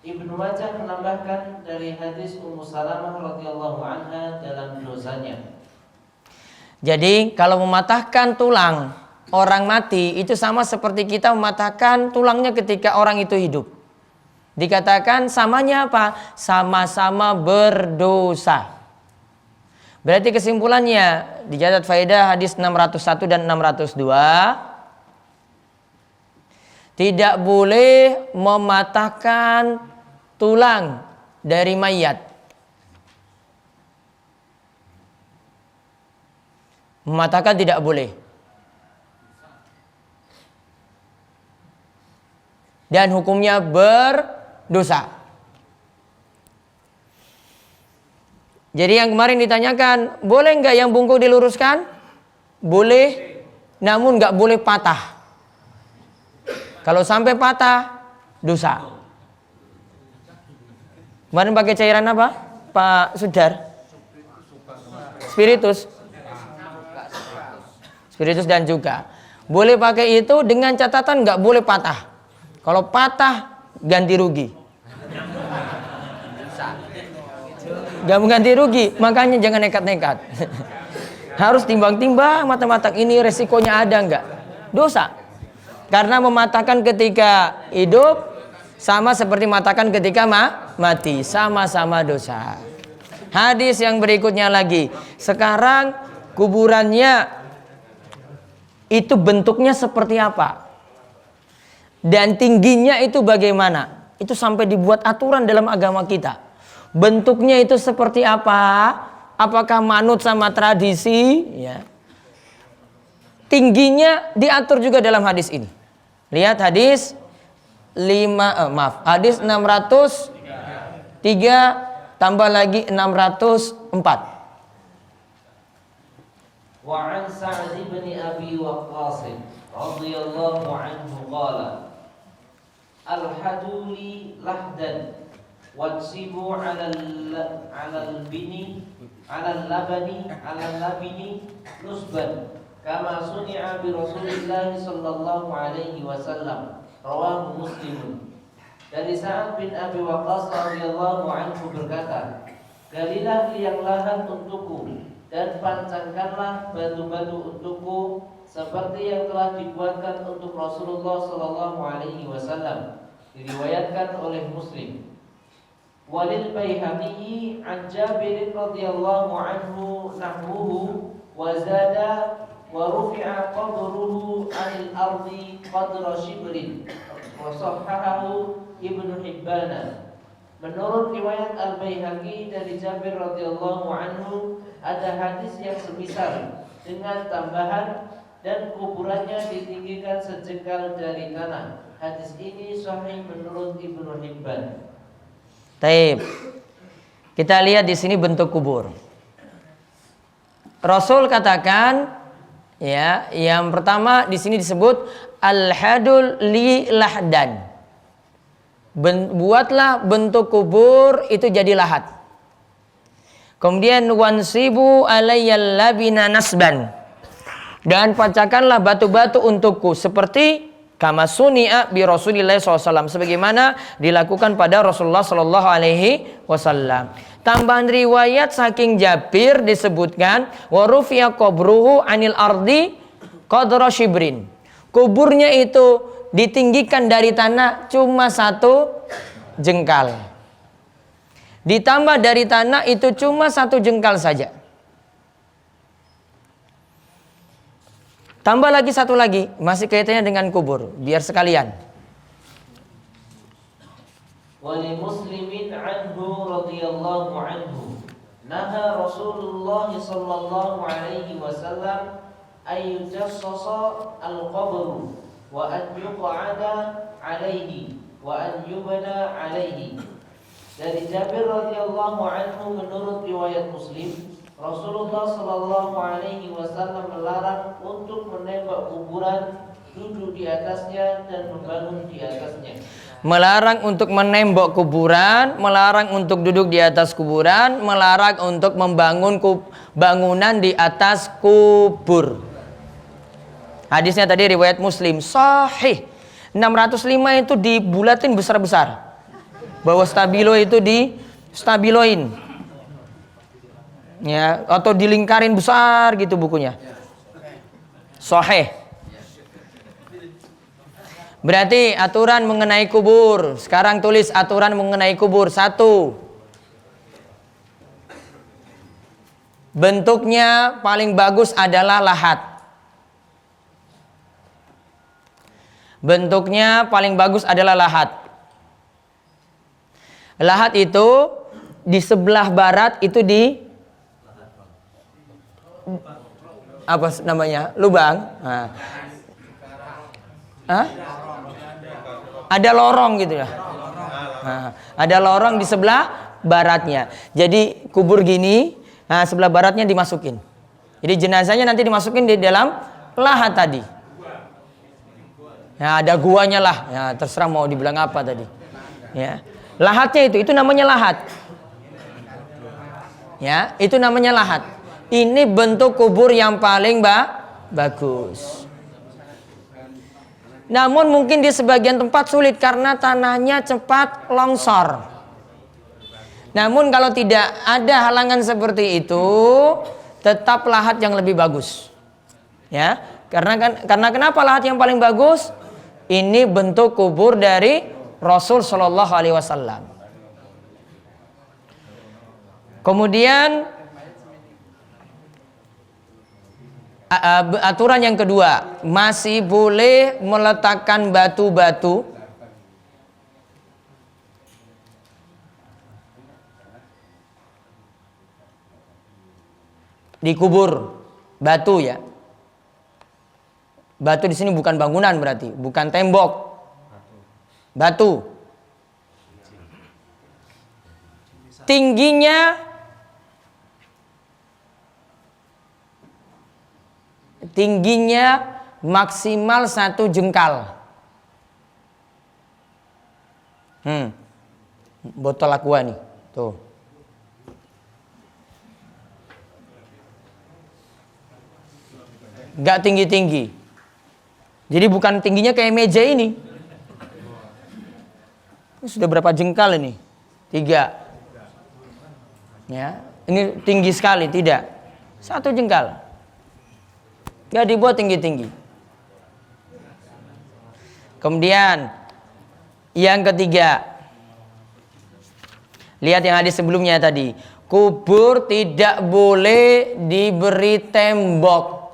Ibnu Majah menambahkan dari hadis Ummu Salamah radhiyallahu anha dalam dosanya. Jadi kalau mematahkan tulang orang mati itu sama seperti kita mematahkan tulangnya ketika orang itu hidup. Dikatakan samanya apa? Sama-sama berdosa. Berarti kesimpulannya dicatat faedah hadis 601 dan 602. Tidak boleh mematahkan tulang dari mayat. Mematahkan tidak boleh. Dan hukumnya berdosa. Jadi yang kemarin ditanyakan, boleh nggak yang bungkuk diluruskan? Boleh, namun nggak boleh patah. Kalau sampai patah, dosa. Kemarin pakai cairan apa, Pak Sudar? Spiritus. Spiritus dan juga. Boleh pakai itu dengan catatan nggak boleh patah. Kalau patah, ganti rugi. Gak mengganti rugi, makanya jangan nekat-nekat. Harus timbang-timbang matang-matang, ini resikonya ada enggak? Dosa. Karena mematahkan ketika hidup sama seperti mematahkan ketika mati, sama-sama dosa. Hadis yang berikutnya lagi. Sekarang kuburannya itu bentuknya seperti apa? Dan tingginya itu bagaimana? Itu sampai dibuat aturan dalam agama kita. Bentuknya itu seperti apa? Apakah manut sama tradisi? Ya. Tingginya diatur juga dalam hadis ini. Lihat hadis hadis 603 tambah lagi 604. Wa an Sa'd bin Abi Waqqas radhiyallahu anhu qala al-haduli lahdan watsibu 'ala al-labani nusban kama suni'a bi Rasulillah sallallahu alaihi wasallam rawahu Muslim. Dari Sa'ad bin Abi Waqqas radhiyallahu anhu berkata, galilah liang lahat untukku dan pancangkanlah batu-batu untukku seperti yang telah dibuatkan untuk Rasulullah sallallahu alaihi wasallam. Diriwayatkan oleh Muslim. Walil Baihaqi an Jabir radhiyallahu anhu nahwuhu wa zada wa rufi'a qadruhu 'anil ardi qadra shibrin wa sahhahahu Ibnu Hibban. Menurut riwayat Al-Baihaqi dari Jabir radhiyallahu anhu ada hadis yang semisal dengan tambahan dan kuburannya ditinggikan sejengkal dari tanah. Hadis ini sahih menurut Ibnu Hibban. Taib. Kita lihat di sini bentuk kubur. Rasul katakan, ya, yang pertama di sini disebut al-hadul li lahdan. Buatlah bentuk kubur itu jadi lahat. Kemudian wansibu alayyal labina nasban. Dan pancangkanlah batu-batu untukku seperti kama suni'a bi Rasulillah SAW, sebagaimana dilakukan pada Rasulullah sallallahu alaihi wasallam. Tambahan riwayat saking Jabir disebutkan wa rufi'a qabruhu 'anil ardi qadra shibrin. Kuburnya itu ditinggikan dari tanah cuma 1 jengkal. Ditambah dari tanah itu cuma 1 jengkal saja. Tambah lagi 1 lagi, masih kaitannya dengan kubur, biar sekalian. Wali Muslimin anhu radhiyallahu anhu, naha Rasulullah sallallahu alaihi wasallam ayyujassasa al-qabr wa an yuq'ada alaihi wa an yubna alaihi. Dari Jabir radhiyallahu anhu menurut riwayat Muslim, Rasulullah sallallahu alaihi wasallam melarang untuk menembak kuburan, duduk di atasnya dan membangun di atasnya. melarang untuk menembok kuburan, melarang untuk duduk di atas kuburan, melarang untuk membangun bangunan di atas kubur. Hadisnya tadi riwayat Muslim, sahih. 605 itu dibulatin besar-besar. Bahwa stabilo itu di stabiloin. Ya, atau dilingkarin besar gitu bukunya. Sahih. Berarti aturan mengenai kubur. Sekarang tulis aturan mengenai kubur. 1. Bentuknya paling bagus adalah lahat. Bentuknya paling bagus adalah lahat. Lahat itu di sebelah barat itu di apa namanya? Lubang. Nah. Hah? Ada lorong gitu ya. Nah, ada lorong di sebelah baratnya. Jadi kubur gini, nah sebelah baratnya dimasukin. Jadi jenazahnya nanti dimasukin di dalam lahat tadi. Nah, ada guanya lah. Ya, terserah mau dibilang apa tadi. Ya. Lahatnya itu namanya lahat. Ya, itu namanya lahat. Ini bentuk kubur yang paling bagus. Namun mungkin di sebagian tempat sulit karena tanahnya cepat longsor. Namun kalau tidak ada halangan seperti itu, tetap lahat yang lebih bagus. Ya, karena kenapa lahat yang paling bagus? Ini bentuk kubur dari Rasul Shallallahu Alaihi Wasallam. Kemudian aturan yang kedua, masih boleh meletakkan batu-batu di kubur. Batu ya. Batu di sini bukan bangunan berarti, bukan tembok. Batu. Tingginya maksimal 1 jengkal. Botol aqua nih, tuh. Gak tinggi-tinggi. Jadi bukan tingginya kayak meja ini. Ini sudah berapa jengkal ini? 3. Ya, ini tinggi sekali, tidak. 1 jengkal. Gak dibuat tinggi-tinggi. Kemudian yang ketiga, lihat yang hadis sebelumnya tadi. Kubur tidak boleh diberi tembok.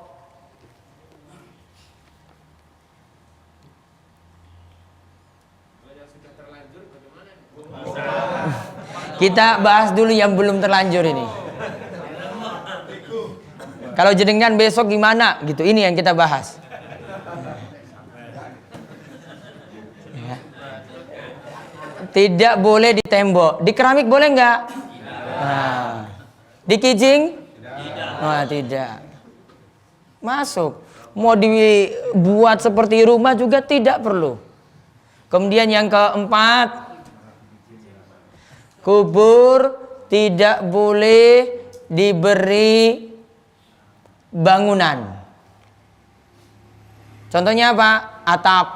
Kita bahas dulu yang belum terlanjur ini. Kalau jenengan besok gimana gitu, ini yang kita bahas. Ya. Tidak boleh di tembok. Di keramik boleh nggak? Nah. Di kijing? Nah, tidak. Masuk. Mau dibuat seperti rumah juga tidak perlu. Kemudian yang keempat, kubur tidak boleh diberi bangunan. Contohnya apa? Atap.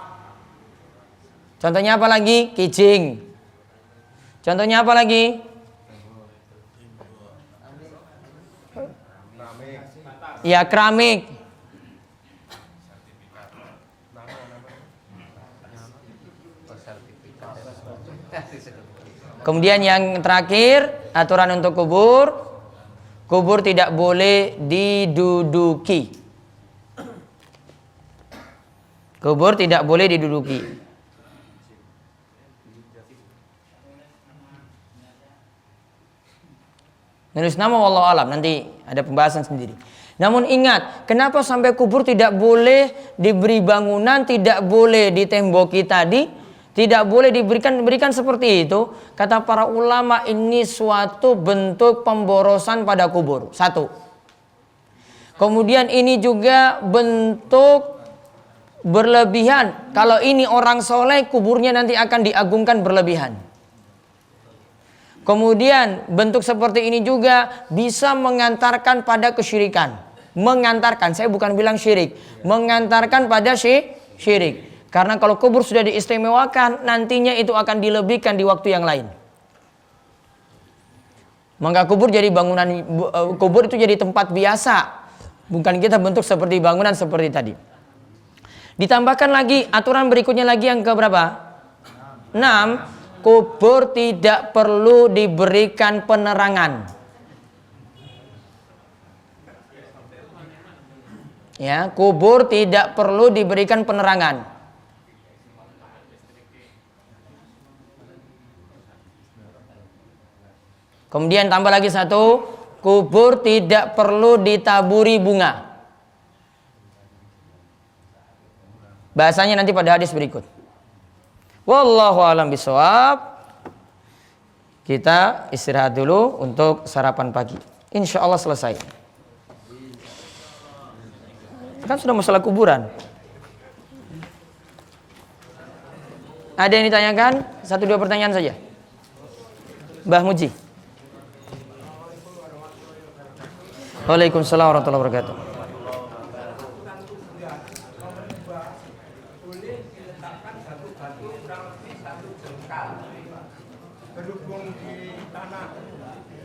Contohnya apa lagi? Kijing. Contohnya apa lagi? Ya, keramik. Kemudian yang terakhir, aturan untuk kubur. Kubur tidak boleh diduduki. Kubur tidak boleh diduduki. Nulis nama wallahu alam, nanti ada pembahasan sendiri. Namun ingat, kenapa sampai kubur tidak boleh diberi bangunan, tidak boleh ditemboki tadi? Tidak boleh diberikan seperti itu. Kata para ulama, ini suatu bentuk pemborosan pada kubur. 1. Kemudian ini juga bentuk berlebihan. Kalau ini orang soleh, kuburnya nanti akan diagungkan berlebihan. Kemudian bentuk seperti ini juga bisa mengantarkan pada kesyirikan. Mengantarkan, saya bukan bilang syirik, mengantarkan pada syirik. Karena kalau kubur sudah diistimewakan, nantinya itu akan dilebihkan di waktu yang lain. Maka kubur jadi bangunan, kubur itu jadi tempat biasa. Bukan kita bentuk seperti bangunan seperti tadi. Ditambahkan lagi aturan berikutnya lagi yang keberapa? 6. Kubur tidak perlu diberikan penerangan. Ya, kubur tidak perlu diberikan penerangan. Kemudian tambah lagi satu, kubur tidak perlu ditaburi bunga. Bahasanya nanti pada hadis berikut. Wallahu a'lam bishawab. Kita istirahat dulu untuk sarapan pagi. Insya Allah selesai. Kan sudah masalah kuburan. Ada yang ditanyakan? 1-2 pertanyaan saja. Mbah Muji. Waalaikumsalam warahmatullahi wabarakatuh. Berhubung di tanah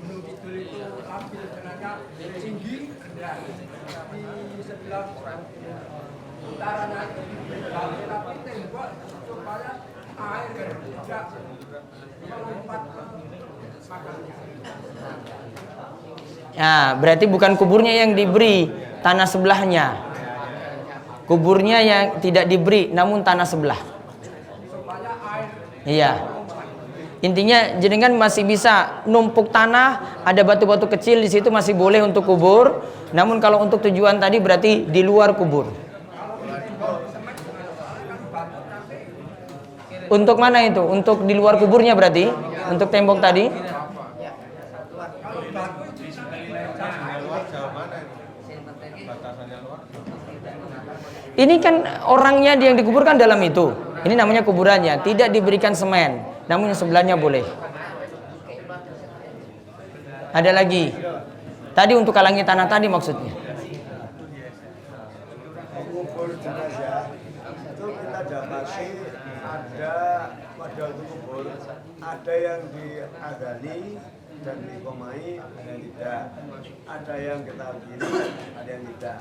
Gunung Kidul itu labil jenazah tinggi rendah di sebelah utaranya tapi tembok supaya air tidak melompat ke makamnya. Ya, berarti bukan kuburnya yang diberi, tanah sebelahnya. Kuburnya yang tidak diberi, namun tanah sebelah. Iya. Intinya jenengan masih bisa numpuk tanah, ada batu-batu kecil di situ masih boleh untuk kubur. Namun kalau untuk tujuan tadi berarti di luar kubur. Untuk mana itu? Untuk di luar kuburnya berarti? Untuk tembok tadi? Ini kan orangnya yang dikuburkan dalam itu. Ini namanya kuburannya, tidak diberikan semen, namun yang sebelahnya boleh. Ada lagi. Tadi untuk halangi tanah tadi maksudnya. Kubur jenazah itu kita dapati ada pada waktu kubur ada yang diadani dan dikomai, ada yang tidak. Ada yang kita kiri, ada yang tidak.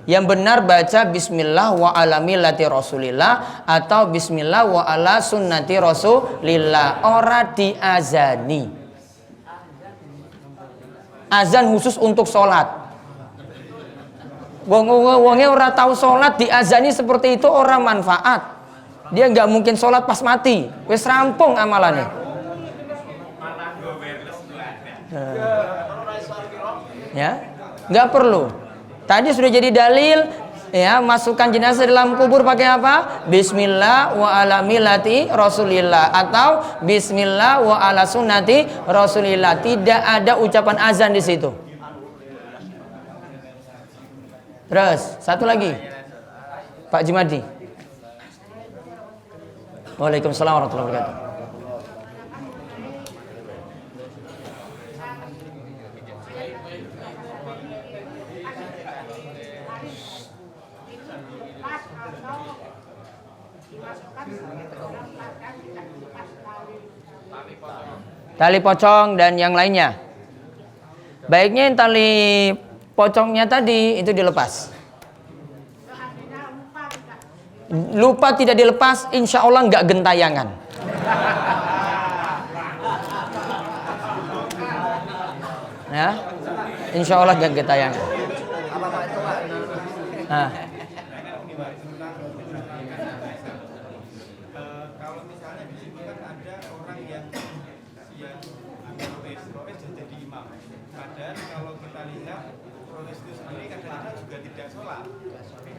Yang benar baca bismillah wa ala millati rasulillah atau bismillah wa ala sunnati rasulillah. Ora diazani. Azan khusus untuk sholat. Wong-wongnya ora tahu sholat diazani seperti itu orang manfaat. Dia nggak mungkin sholat pas mati. Wes rampung amalannya. Ya, nggak perlu. Tadi sudah jadi dalil, ya, masukkan jenazah dalam kubur pakai apa? Bismillah wa ala millati rasulillah atau bismillah wa ala sunnati rasulillah. Tidak ada ucapan azan di situ. Terus satu lagi, Pak Jumadi. Waalaikumsalam warahmatullahi wabarakatuh. Tali pocong dan yang lainnya. Baiknya yang tali pocongnya tadi itu dilepas. Lupa tidak dilepas, insya Allah nggak gentayangan. Ya, insya Allah nggak gentayangan. Nah.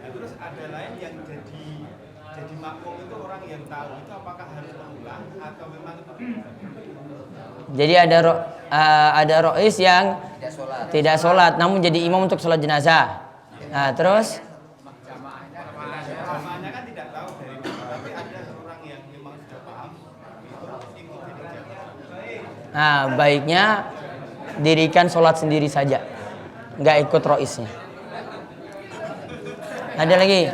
Terus ada lain yang jadi makmum itu orang yang tahu itu apakah harus mengulang atau memang itu jadi ada rois yang tidak sholat namun jadi imam untuk sholat jenazah. Nah terus Nah, baiknya dirikan sholat sendiri saja, nggak ikut roisnya. Ada lagi?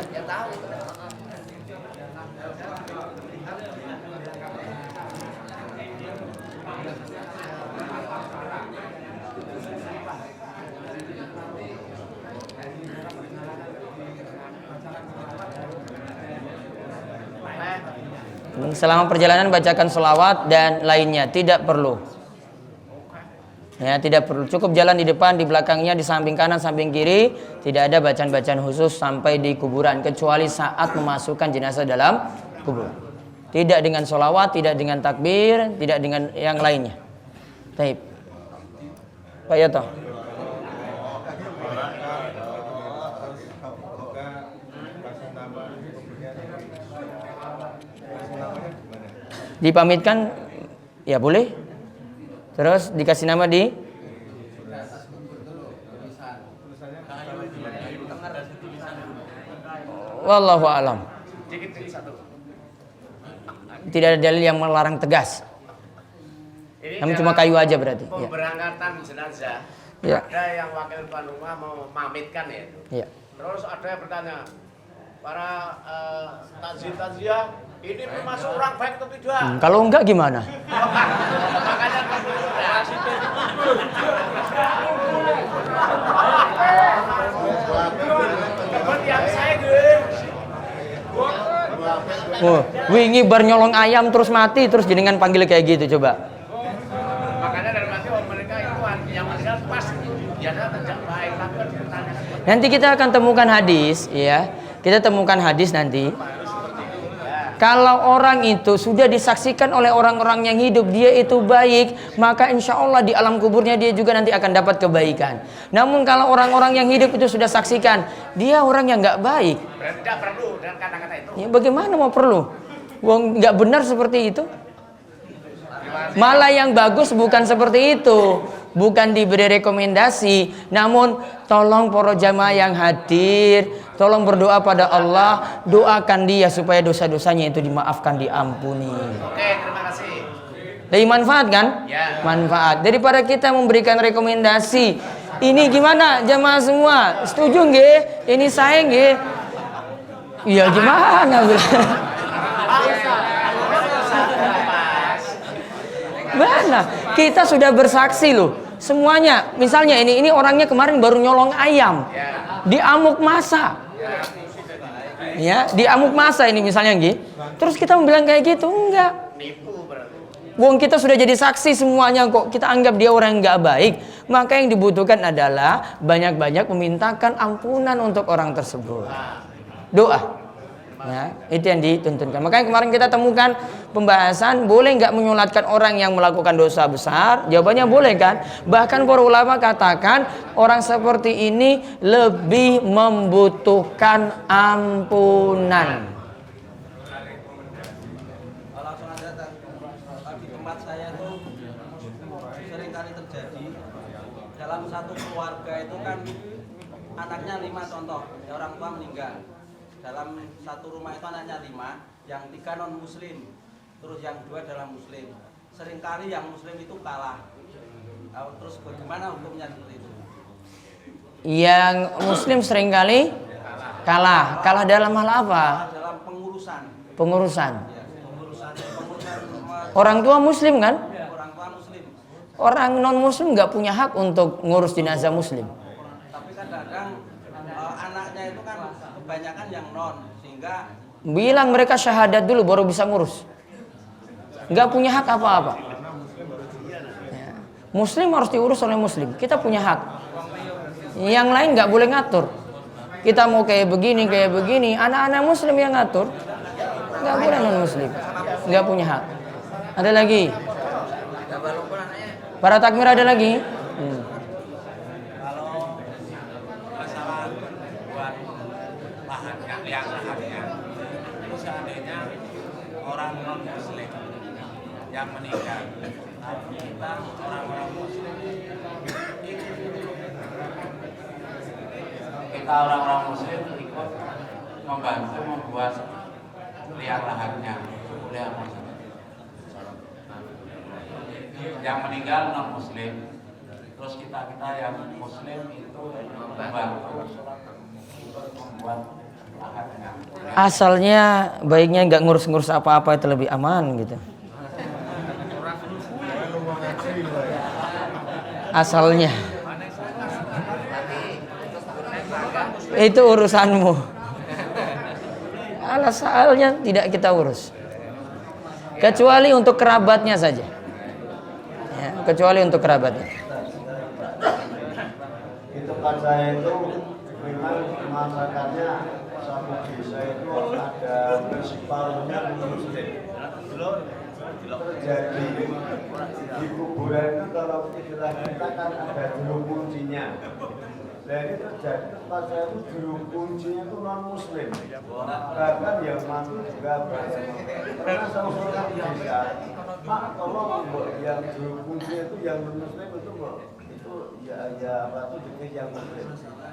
Selama perjalanan bacakan sholawat dan lainnya, tidak perlu. Ya, tidak perlu. Cukup jalan di depan, di belakangnya, di samping kanan, samping kiri. Tidak ada bacaan-bacaan khusus sampai di kuburan, kecuali saat memasukkan jenazah dalam kuburan. Tidak dengan sholawat, tidak dengan takbir, tidak dengan yang lainnya. Baik, Pak Yoto. Dipamitkan, ya boleh. Terus dikasih nama di wallahu alam. Tidak ada dalil yang melarang tegas. Namun cuma kayu aja berarti. Pemberangkatan jenazah. Ya. Ada yang wakil tuan rumah mau mamitkan ya. Ya. Terus ada yang bertanya, para takziah ini termasuk orang baik atau tidak? Kalau enggak gimana? Makanya yang saya wingi bar nyolong ayam terus mati terus jenengan panggil kayak gitu coba. makanya dari mati mereka itu yang meninggal pas biasa tidak baik tapi bertanya. Nanti kita akan temukan hadis, ya. Kita temukan hadis nanti. Kalau orang itu sudah disaksikan oleh orang-orang yang hidup, dia itu baik, maka insya Allah di alam kuburnya dia juga nanti akan dapat kebaikan. Namun kalau orang-orang yang hidup itu sudah saksikan, dia orang yang nggak baik. Berarti tidak perlu dengan kata-kata itu. Ya, bagaimana mau perlu? Wong nggak benar seperti itu. Malah yang bagus bukan seperti itu, bukan diberi rekomendasi, namun tolong para jamaah yang hadir, tolong berdoa pada Allah, doakan dia supaya dosa-dosanya itu dimaafkan, diampuni. Oke, terima kasih. Dari manfaat kan? Ya. Manfaat. Daripada kita memberikan rekomendasi, ini gimana jamaah semua? Setuju nggih? Ini saya nggih. Ya gimana? Mana? Kita sudah bersaksi loh. Semuanya. Misalnya ini orangnya kemarin baru nyolong ayam. Di amuk masa. Ya, di amuk masa ini misalnya nggih. Terus kita bilang kayak gitu, enggak. Nipu berarti. Wong kita sudah jadi saksi semuanya kok. Kita anggap dia orang yang enggak baik. Maka yang dibutuhkan adalah banyak-banyak memintakan ampunan untuk orang tersebut. Doa. Ya, itu yang dituntunkan. Makanya kemarin kita temukan pembahasan boleh nggak menyolatkan orang yang melakukan dosa besar? Jawabannya boleh kan? Bahkan para ulama katakan orang seperti ini lebih membutuhkan ampunan. Langsung aja di tempat saya itu sering kali terjadi dalam satu keluarga itu kan anaknya 5 contoh, ya orang tua meninggal. Dalam satu rumah itu anaknya 5, yang 3 non muslim, terus yang 2 adalah muslim. Seringkali yang muslim itu kalah. Terus bagaimana hukumnya seperti itu? Yang muslim seringkali kalah. Kalah dalam hal apa? Dalam pengurusan. Pengurusan. Ya, pengurusan Orang tua muslim kan? orang tua muslim. Orang non muslim nggak punya hak untuk ngurus jenazah muslim. Tapi kadang-kadang anaknya itu kan kebanyakan yang non, sehingga Bilang mereka syahadat dulu baru bisa ngurus. Nggak punya hak apa-apa. Ya. Muslim harus diurus oleh muslim. Kita punya hak. Yang lain nggak boleh ngatur. Kita mau kayak begini. Anak-anak muslim yang ngatur. Nggak boleh non muslim. Nggak punya hak. Ada lagi? Para takmir ada lagi? Orang non muslim yang meninggal, tapi kita orang-orang muslim ikut membantu membuat liang lahatnya. Boleh apa? yang meninggal non muslim, terus kita yang muslim itu membantu membuat akadnya. Asalnya baiknya nggak ngurus-ngurus apa-apa, itu lebih aman gitu. Asalnya itu urusanmu. Asalnya tidak kita urus, kecuali untuk kerabatnya saja ya, kecuali untuk kerabatnya. Di tempat saya itu memang masyarakatnya satu desa itu ada separuhnya muslim. Terjadi di kuburan itu kalau istilah kita kan ada juru kuncinya. Jadi terjadi tempat saya itu juru kuncinya itu non muslim. Bahkan yang mati juga banyak. Karena saya usulkan di desa, Pak tolong yang juru kunci itu yang non muslim itu ya apa tuh jenis yang muslim.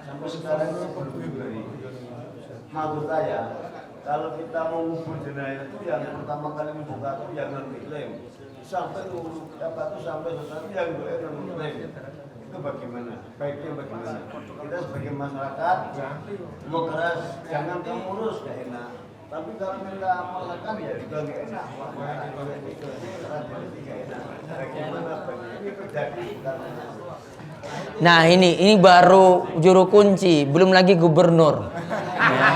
Sampai sekarang itu belum diberi. Maksud saya, kalau kita mau ngubur jenazah itu yang pertama kali membuka itu yang non muslim. Sampai apa tuh sampai sesuatu yang non muslim. Itu bagaimana? Baiknya bagaimana? Kita sebagai masyarakat mau keras, jangan kamu urus gak enak. Tapi kalau kita amalkan ya juga gak enak. Itu keras jadi gak enak. Bagaimana? Ini terjadi karena Nah ini baru juru kunci, belum lagi gubernur. Ya.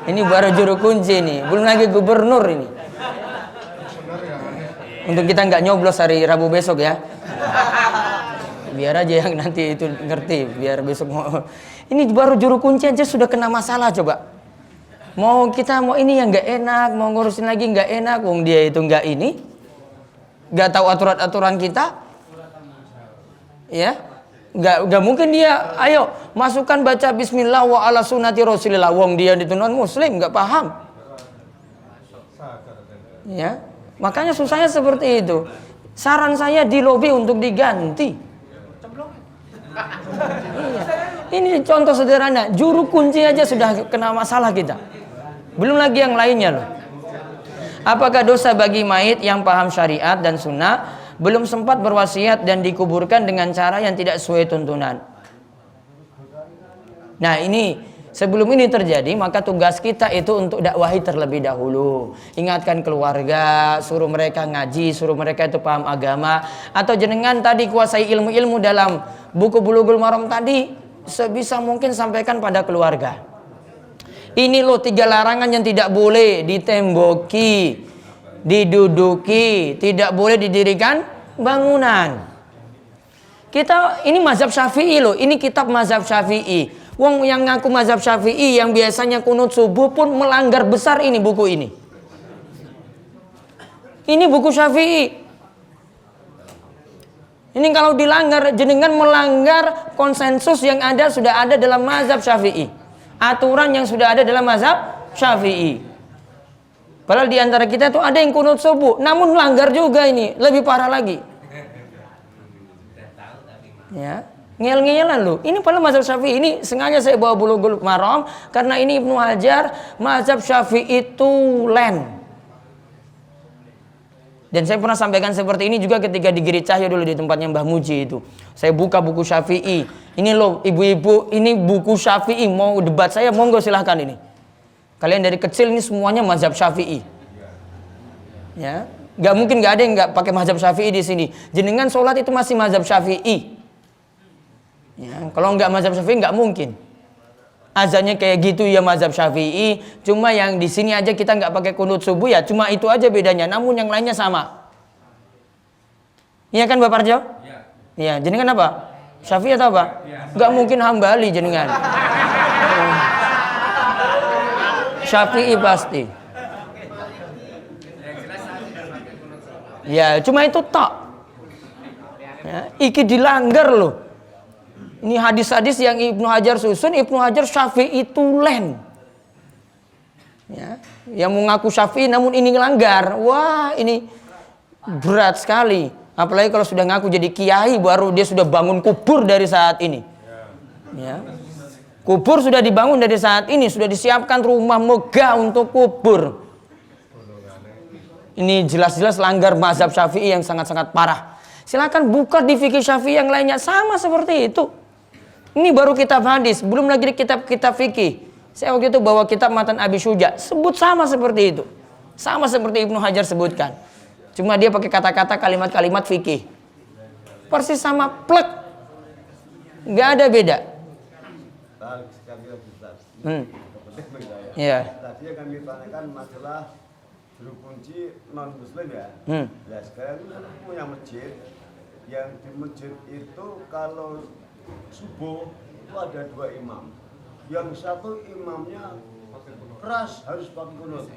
Ini baru juru kunci nih, belum lagi gubernur ini. Untuk kita nggak nyoblos hari Rabu besok ya. Biar aja yang nanti itu ngerti, biar besok mau. Ini baru juru kunci aja sudah kena masalah coba. Mau kita mau ini yang nggak enak, mau ngurusin lagi nggak enak, wong dia itu nggak ini, nggak tahu aturan-aturan kita. Ya, nggak mungkin dia, ayo masukkan baca Bismillah wa ala sunnati Rasulillah. Wong dia itu non Muslim, nggak paham. Ya, makanya susahnya seperti itu. Saran saya di lobi untuk diganti. Iya. Ini contoh sederhana, juru kunci aja sudah kena masalah kita. Belum lagi yang lainnya loh. Apakah dosa bagi mayit yang paham syariat dan sunnah, belum sempat berwasiat dan dikuburkan dengan cara yang tidak sesuai tuntunan? Nah ini, sebelum ini terjadi, maka tugas kita itu untuk dakwahi terlebih dahulu. Ingatkan keluarga, suruh mereka ngaji, suruh mereka itu paham agama. Atau jenengan tadi kuasai ilmu-ilmu dalam buku Bulughul Maram tadi, sebisa mungkin sampaikan pada keluarga. Ini loh 3 larangan yang tidak boleh ditemboki, diduduki, tidak boleh didirikan bangunan. Kita ini mazhab Syafi'i loh, ini kitab mazhab Syafi'i. Wong yang ngaku mazhab Syafi'i yang biasanya kunut subuh pun melanggar besar ini buku ini. Ini buku Syafi'i. Ini kalau dilanggar, jenengan melanggar konsensus yang ada sudah ada dalam mazhab Syafi'i. Aturan yang sudah ada dalam mazhab Syafi'i. Padahal di antara kita tuh ada yang kunut subuh, namun melanggar juga ini, lebih parah lagi. Ya, ngel-ngelan lu. Ini padahal mazhab Syafi'i. Ini sengaja saya bawa Bulughul Maram karena ini Ibnu Hajar mazhab Syafi'i tulen. Dan saya pernah sampaikan seperti ini juga ketika di Giri Cahyo dulu di tempatnya Mbah Muji itu. Saya buka buku Syafi'i. Ini loh ibu-ibu, ini buku Syafi'i. Mau debat saya, monggo silahkan ini. Kalian dari kecil ini semuanya mazhab Syafi'i. Ya, nggak mungkin nggak ada yang nggak pakai mazhab Syafi'i di sini. Jenengan sholat itu masih mazhab Syafi'i. Ya, kalau nggak mazhab Syafi'i nggak mungkin. Azannya kayak gitu ya mazhab Syafi'i. Cuma yang di sini aja kita nggak pakai kunut subuh ya. Cuma itu aja bedanya. Namun yang lainnya sama. Iya kan Bapak Arjo? Iya. Jenengan apa? Syafi'i atau apa? Nggak mungkin Hambali jenengan. Syafi'i pasti. Ya, cuma itu tok. Ya, iki dilanggar loh. Ini hadis-hadis yang Ibnu Hajar susun, Ibnu Hajar Syafi'i tulen. Ya, yang mengaku Syafi'i namun ini ngelanggar. Wah, ini berat sekali. Apalagi kalau sudah ngaku jadi kiai baru dia sudah bangun kubur dari saat ini. Ya. Kubur sudah dibangun dari saat ini, sudah disiapkan rumah megah untuk kubur. ini jelas-jelas langgar mazhab Syafi'i yang sangat-sangat parah. Silakan buka di fikih Syafi'i yang lainnya sama seperti itu. Ini baru kitab hadis, belum lagi kitab-kitab fikih. Saya waktu itu bawa kitab Matan Abi Syuja, sebut sama seperti itu. Sama seperti Ibnu Hajar sebutkan. Cuma dia pakai kata-kata kalimat-kalimat fikih. Persis sama plek. Nggak ada beda. Iya. Tadi yang kami tanyakan masalah juru kunci non muslim ya. Nah sekarang kita punya masjid, yang di masjid itu kalau subuh itu ada 2 imam. Yang satu imamnya keras harus pakai kunut,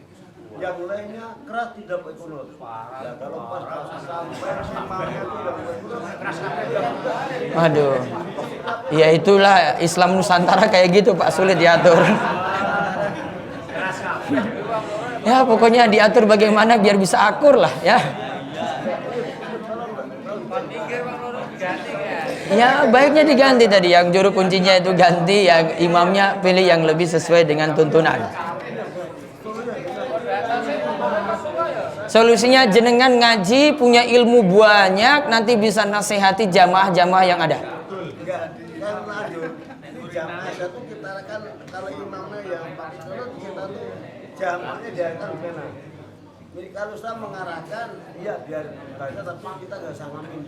yang lainnya keras tidak pakai kunut. Ya kalau pas sampai imamnya tidak pakai kunut, Aduh. Ya itulah Islam Nusantara kayak gitu Pak, sulit diatur. Ya pokoknya diatur bagaimana biar bisa akur lah ya. Ya baiknya diganti tadi, yang juru kuncinya itu ganti, yang imamnya pilih yang lebih sesuai dengan tuntunan. Solusinya jenengan ngaji, punya ilmu banyak, nanti bisa nasihati jamaah-jamaah yang ada. enggak kan lanjut di jamaah itu kita kan kalau imamnya yang pakai kunut kita tuh jamaahnya diarahkan kemana. Jadi kalau saya mengarahkan ya biar baca tapi kita nggak usah ngamin.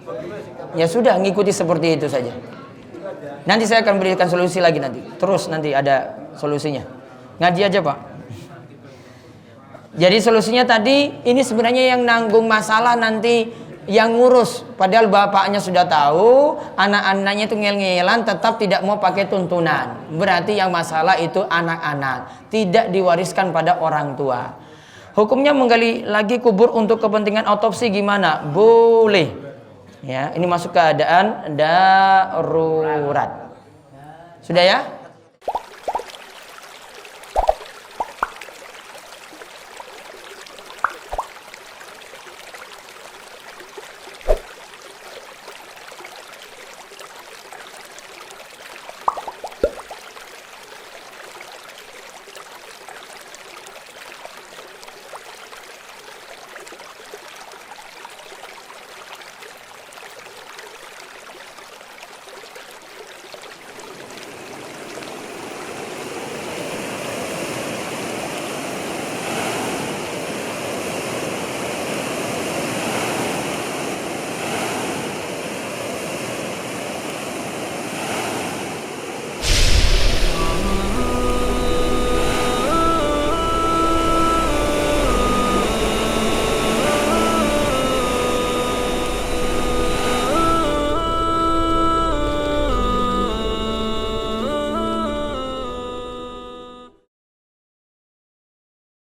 Bagaimana sikap? Ya sudah, ngikuti seperti itu saja. Nanti saya akan berikan solusi lagi nanti. Terus nanti ada solusinya. Ngaji aja Pak. Jadi solusinya tadi, ini sebenarnya yang nanggung masalah nanti yang ngurus. Padahal bapaknya sudah tahu, anak-anaknya itu ngel-ngelan tetap tidak mau pakai tuntunan. Berarti yang masalah itu anak-anak, tidak diwariskan pada orang tua. Hukumnya menggali lagi kubur untuk kepentingan otopsi gimana? Boleh. Ya, ini masuk keadaan darurat. Sudah ya?